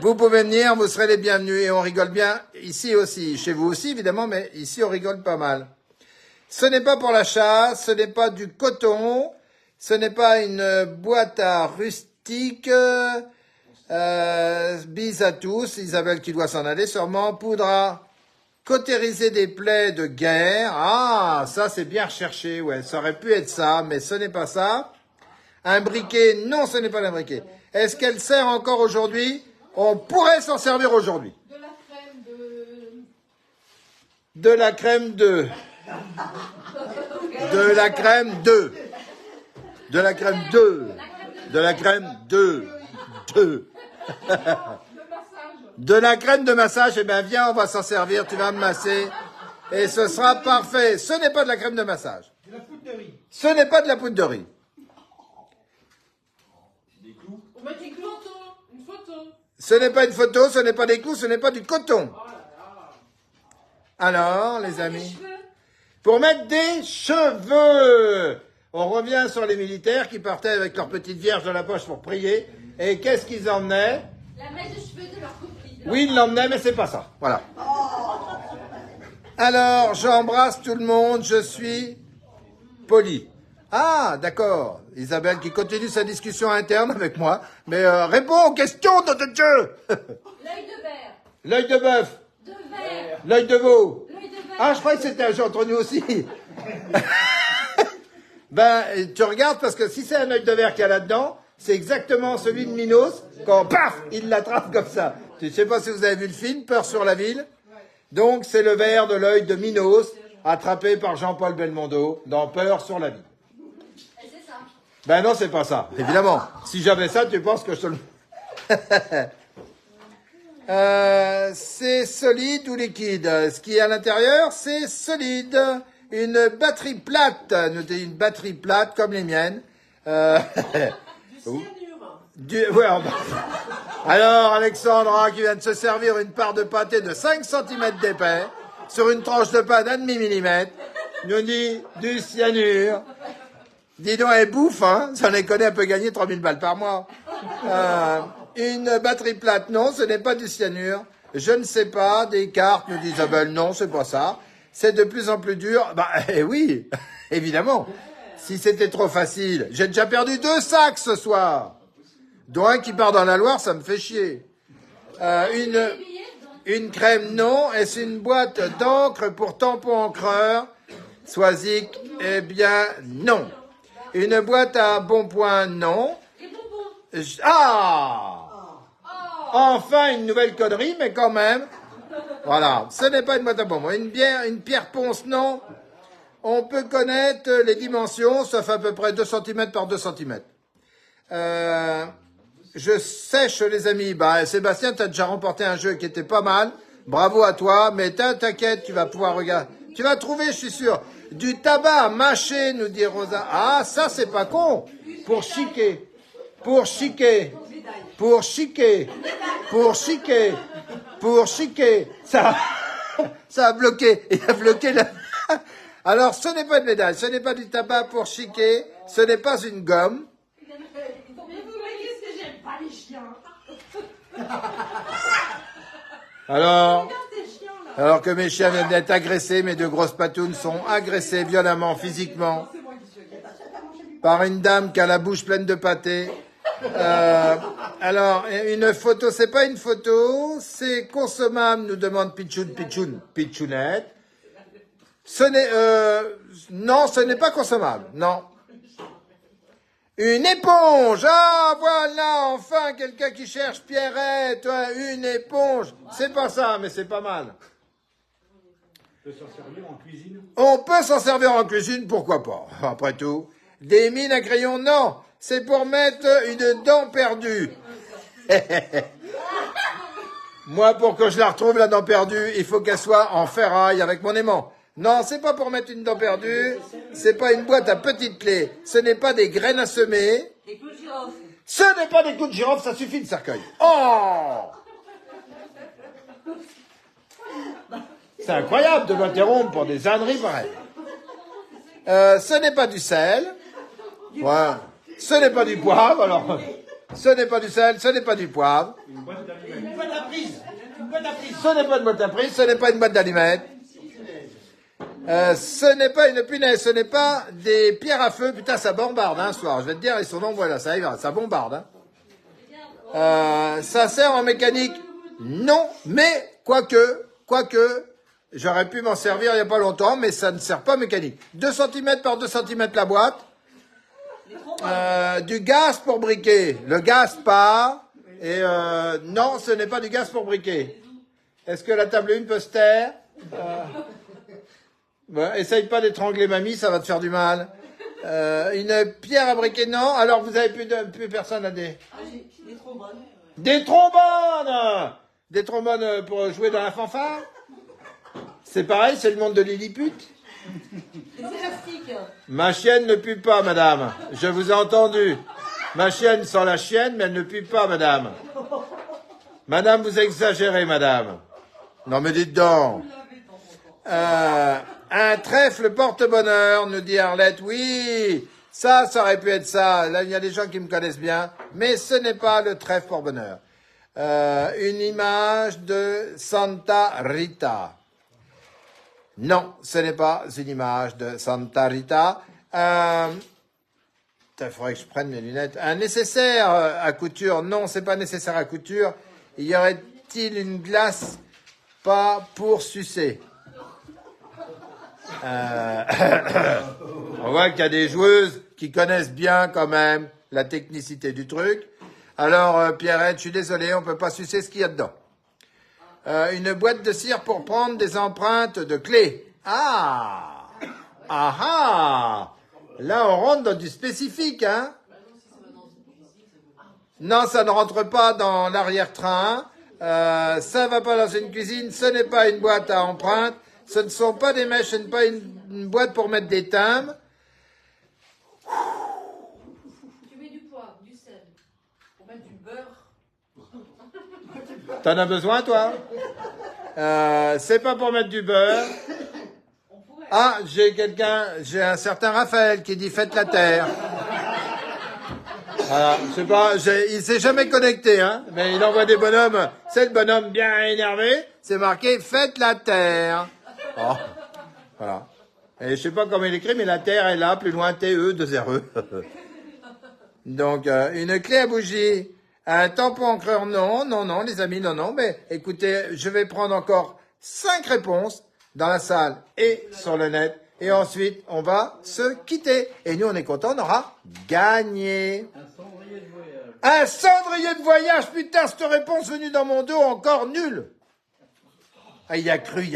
vous pouvez venir, vous serez les bienvenus et on rigole bien ici aussi. Chez vous aussi, évidemment, mais ici, on rigole pas mal. Ce n'est pas pour la chasse, ce n'est pas du coton, ce n'est pas une boîte à rustique. Bis à tous, Isabelle qui doit s'en aller sûrement. Poudre à cautériser des plaies de guerre. Ah, ça c'est bien recherché, ouais, ça aurait pu être ça, mais ce n'est pas ça. Un briquet, non, ce n'est pas un briquet. Est-ce qu'elle sert encore aujourd'hui? On pourrait s'en servir aujourd'hui. De la crème de... De la crème de... De la crème de... De la crème de... De la crème de... De... De la crème de massage, eh bien viens, on va s'en servir, tu vas me masser. Et ce sera parfait. Ce n'est pas de la crème de massage. De la poudre de riz. Ce n'est pas de la poudre de riz. Des clous. On met une photo. Une photo. Ce n'est pas une photo, ce n'est pas des clous, ce n'est pas du coton. Alors, les amis. pour mettre des cheveux. On revient sur les militaires qui partaient avec leur petite vierge dans la poche pour prier. Et qu'est-ce qu'ils emmenaient? La mèche de cheveux de leur copine. Oui, ils l'emmenaient, mais c'est pas ça. Voilà. Alors, j'embrasse tout le monde, je suis poli. Ah, d'accord. Isabelle qui continue sa discussion interne avec moi. Mais réponds aux questions, nom de Dieu. L'œil de verre. L'œil de bœuf. De verre. L'œil de veau. L'œil de verre. Ah, je croyais que c'était un jeu entre nous aussi. Ben, tu regardes parce que si c'est un œil de verre qu'il y a là-dedans, c'est exactement celui de Minos, quand paf, il l'attrape comme ça. Je ne sais pas si vous avez vu le film, Peur sur la ville. Donc, c'est le verre de l'œil de Minos, attrapé par Jean-Paul Belmondo, dans Peur sur la ville. Et c'est ça. Ben non, c'est pas ça, évidemment. Si j'avais ça, tu penses que je te le... c'est solide ou liquide? Ce qui est à l'intérieur, c'est solide. Une batterie plate, notez une batterie plate comme les miennes. Ouais, alors, Alexandra, qui vient de se servir une part de pâté de 5 cm d'épais, sur une tranche de pain d'1,5 millimètre, nous dit du cyanure. Dis donc, elle bouffe, hein. J'en ai connu, elle peut gagner 3000 balles par mois. Une batterie plate, non, ce n'est pas du cyanure. Je ne sais pas, des cartes, nous dit Isabelle, non, c'est pas ça. C'est de plus en plus dur. Bah, oui, évidemment. Si c'était trop facile. J'ai déjà perdu 2 sacs ce soir. Dont un qui part dans la Loire, ça me fait chier. Une crème, non. Est-ce une boîte d'encre pour tampon encreur? Soisic, eh bien, non. Une boîte à bon point, non. Ah! Enfin, une nouvelle connerie, mais quand même. Voilà, ce n'est pas une boîte à bonbons. Une pierre ponce, non. On peut connaître les dimensions, ça fait à peu près 2 cm par 2 cm. Je sèche, les amis. Bah, Sébastien, tu as déjà remporté un jeu qui était pas mal. Bravo à toi, mais t'inquiète, tu vas pouvoir regarder. Tu vas trouver, je suis sûr. Du tabac mâché, nous dit Rosa. Ah, ça, c'est pas con. Pour chiquer. Pour chiquer. Pour chiquer. Pour chiquer. Pour chiquer. Ça a bloqué. Il a bloqué la... Alors, ce n'est pas une médaille. Ce n'est pas du tabac pour chiquer. Ce n'est pas une gomme. Mais vous voyez ce que j'aime pas les chiens. Alors que mes chiens viennent d'être agressés, mes 2 grosses patounes sont agressées violemment, physiquement, par une dame qui a la bouche pleine de pâté. Alors, une photo, c'est pas une photo, c'est consommable, nous demande Pichounette. Non, ce n'est pas consommable, non. Une éponge! Ah, voilà, enfin, quelqu'un qui cherche Pierrette, une éponge. C'est pas ça, mais c'est pas mal. On peut s'en servir en cuisine. On peut s'en servir en cuisine, pourquoi pas, après tout. Des mines à crayon, non. C'est pour mettre une dent perdue. Moi, pour que je la retrouve, la dent perdue, il faut qu'elle soit en ferraille avec mon aimant. Non, c'est pas pour mettre une dent perdue. C'est pas une boîte à petites clés. Ce n'est pas des graines à semer. Des clous de girofle. Ce n'est pas des clous de girofle, ça suffit le cercueil. Oh! C'est incroyable de m'interrompre pour des âneries pareilles. Ce n'est pas du sel. Ouais. Ce n'est pas du poivre, alors. Ce n'est pas du sel, ce n'est pas du poivre. Une boîte d'allumettes. Une boîte à prise. Une boîte à prise. Ce n'est pas une boîte à prise, ce n'est pas une boîte d'allumettes. Ce n'est pas une punaise, ce n'est pas des pierres à feu. Putain, ça bombarde, hein, ce soir. Je vais te dire, ils sont nombreux là, ça ira, ça bombarde, hein. Ça sert en mécanique? Non, mais, quoique, j'aurais pu m'en servir il n'y a pas longtemps, mais ça ne sert pas mécanique. 2 cm par 2 cm la boîte. Du gaz pour briquer. Le gaz part. Et non, ce n'est pas du gaz pour briquer. Est-ce que la table 1 peut se taire? Essaye pas d'étrangler mamie, ça va te faire du mal. Une pierre à briquer, non. Alors vous avez plus personne à des... Des trombones. Des trombones! Des trombones pour jouer dans la fanfare? C'est pareil, c'est le monde de Lilliput. Des élastiques. Ma chienne ne pue pas, madame. Je vous ai entendu. Ma chienne sent la chienne, mais elle ne pue pas, madame. Madame, vous exagérez, madame. Non, mais dites donc. Un trèfle porte-bonheur, nous dit Arlette. Oui, ça aurait pu être ça. Là, il y a des gens qui me connaissent bien. Mais ce n'est pas le trèfle porte-bonheur. Une image de Santa Rita. Non, ce n'est pas une image de Santa Rita. Il faudrait que je prenne mes lunettes. Un nécessaire à couture. Non, c'est pas nécessaire à couture. Y aurait-il une glace pas pour sucer? On voit qu'il y a des joueuses qui connaissent bien quand même la technicité du truc. Alors, Pierrette, je suis désolé, on peut pas sucer ce qu'il y a dedans. Une boîte de cire pour prendre des empreintes de clés. Ah! Ah ah! Là, on rentre dans du spécifique, hein? Non, ça ne rentre pas dans l'arrière-train. Ça va pas dans une cuisine. Ce n'est pas une boîte à empreintes. Ce ne sont pas des mèches. Ce n'est pas une boîte pour mettre des timbres. Tu mets du poivre, du sel, pour mettre du beurre. T'en as besoin, toi? C'est pas pour mettre du beurre. Ah, j'ai un certain Raphaël qui dit faites la terre. Voilà, je sais pas, il s'est jamais connecté, hein, mais il envoie des bonhommes. C'est le bonhomme bien énervé. C'est marqué faites la terre. Oh, voilà. Et je sais pas comment il écrit, mais la terre est là, plus loin TE 2RE. Donc une clé à bougie, un tampon encreur, non, les amis, non. Mais écoutez, je vais prendre encore 5 réponses dans la salle et sur le net. Et ensuite, on va se quitter. Et nous, on est contents, on aura gagné. Un cendrier de voyage. Putain, cette réponse venue dans mon dos, encore nulle. Ah, il y a cru.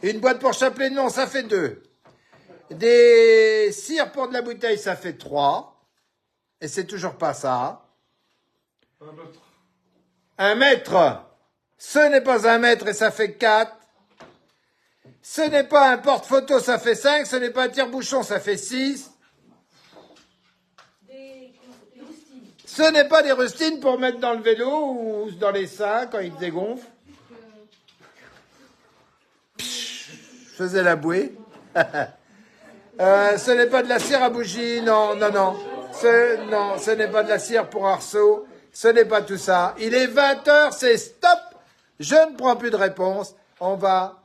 Une boîte pour chapelet, non, ça fait 2. Des cires pour de la bouteille, ça fait 3. Et c'est toujours pas ça. 1 mètre. Ce n'est pas 1 mètre et ça fait 4. Ce n'est pas un porte-photo, ça fait 5. Ce n'est pas un tire-bouchon, ça fait 6. Des rustines. Ce n'est pas des rustines pour mettre dans le vélo ou dans les seins quand ils dégonflent. Je faisais la bouée. Ce n'est pas de la cire à bougie, non. Ce n'est pas de la cire pour arceau. Ce n'est pas tout ça. Il est 20h, c'est stop. Je ne prends plus de réponse. On va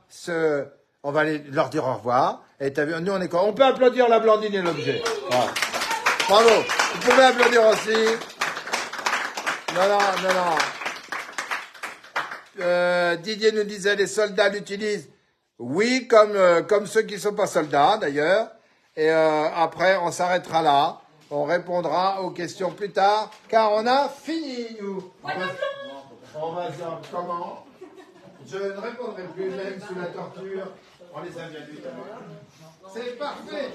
aller leur dire au revoir. Et nous, on est quoi? On peut applaudir la Blandine et l'objet. Voilà. Bravo. Vous pouvez applaudir aussi. Non. Didier nous disait les soldats l'utilisent. Oui, comme ceux qui ne sont pas soldats, d'ailleurs. Et après, on s'arrêtera là. On répondra aux questions plus tard, car on a fini, nous. On va dire comment? Je ne répondrai plus, même sous la torture. On les a bien vus. C'est parfait.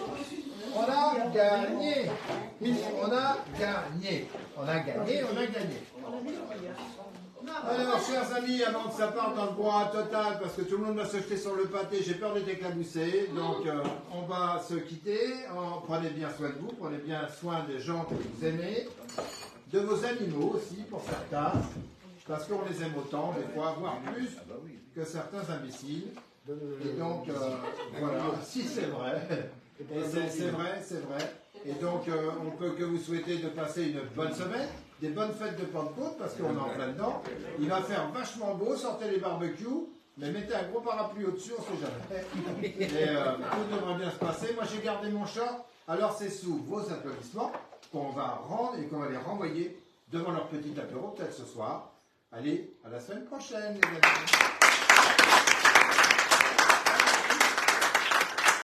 On a gagné. Alors, chers amis, avant que ça parte dans le brouhaha total, parce que tout le monde va se jeter sur le pâté, j'ai peur d'être éclaboussé, donc on va se quitter. Prenez bien soin de vous, prenez bien soin des gens que vous aimez, de vos animaux aussi, pour certains, parce qu'on les aime autant, des fois, voire plus que certains imbéciles. Et donc, voilà, si c'est vrai, et c'est vrai. Et donc, on peut que vous souhaiter de passer une bonne semaine, des bonnes fêtes de Pentecôte, parce qu'on est en plein dedans. Il va faire vachement beau, sortez les barbecues, mais mettez un gros parapluie au-dessus, on ne sait jamais. Et tout devrait bien se passer. Moi, j'ai gardé mon short, alors c'est sous vos applaudissements qu'on va rendre et qu'on va les renvoyer devant leur petit apéro, peut-être ce soir. Allez, à la semaine prochaine, les amis.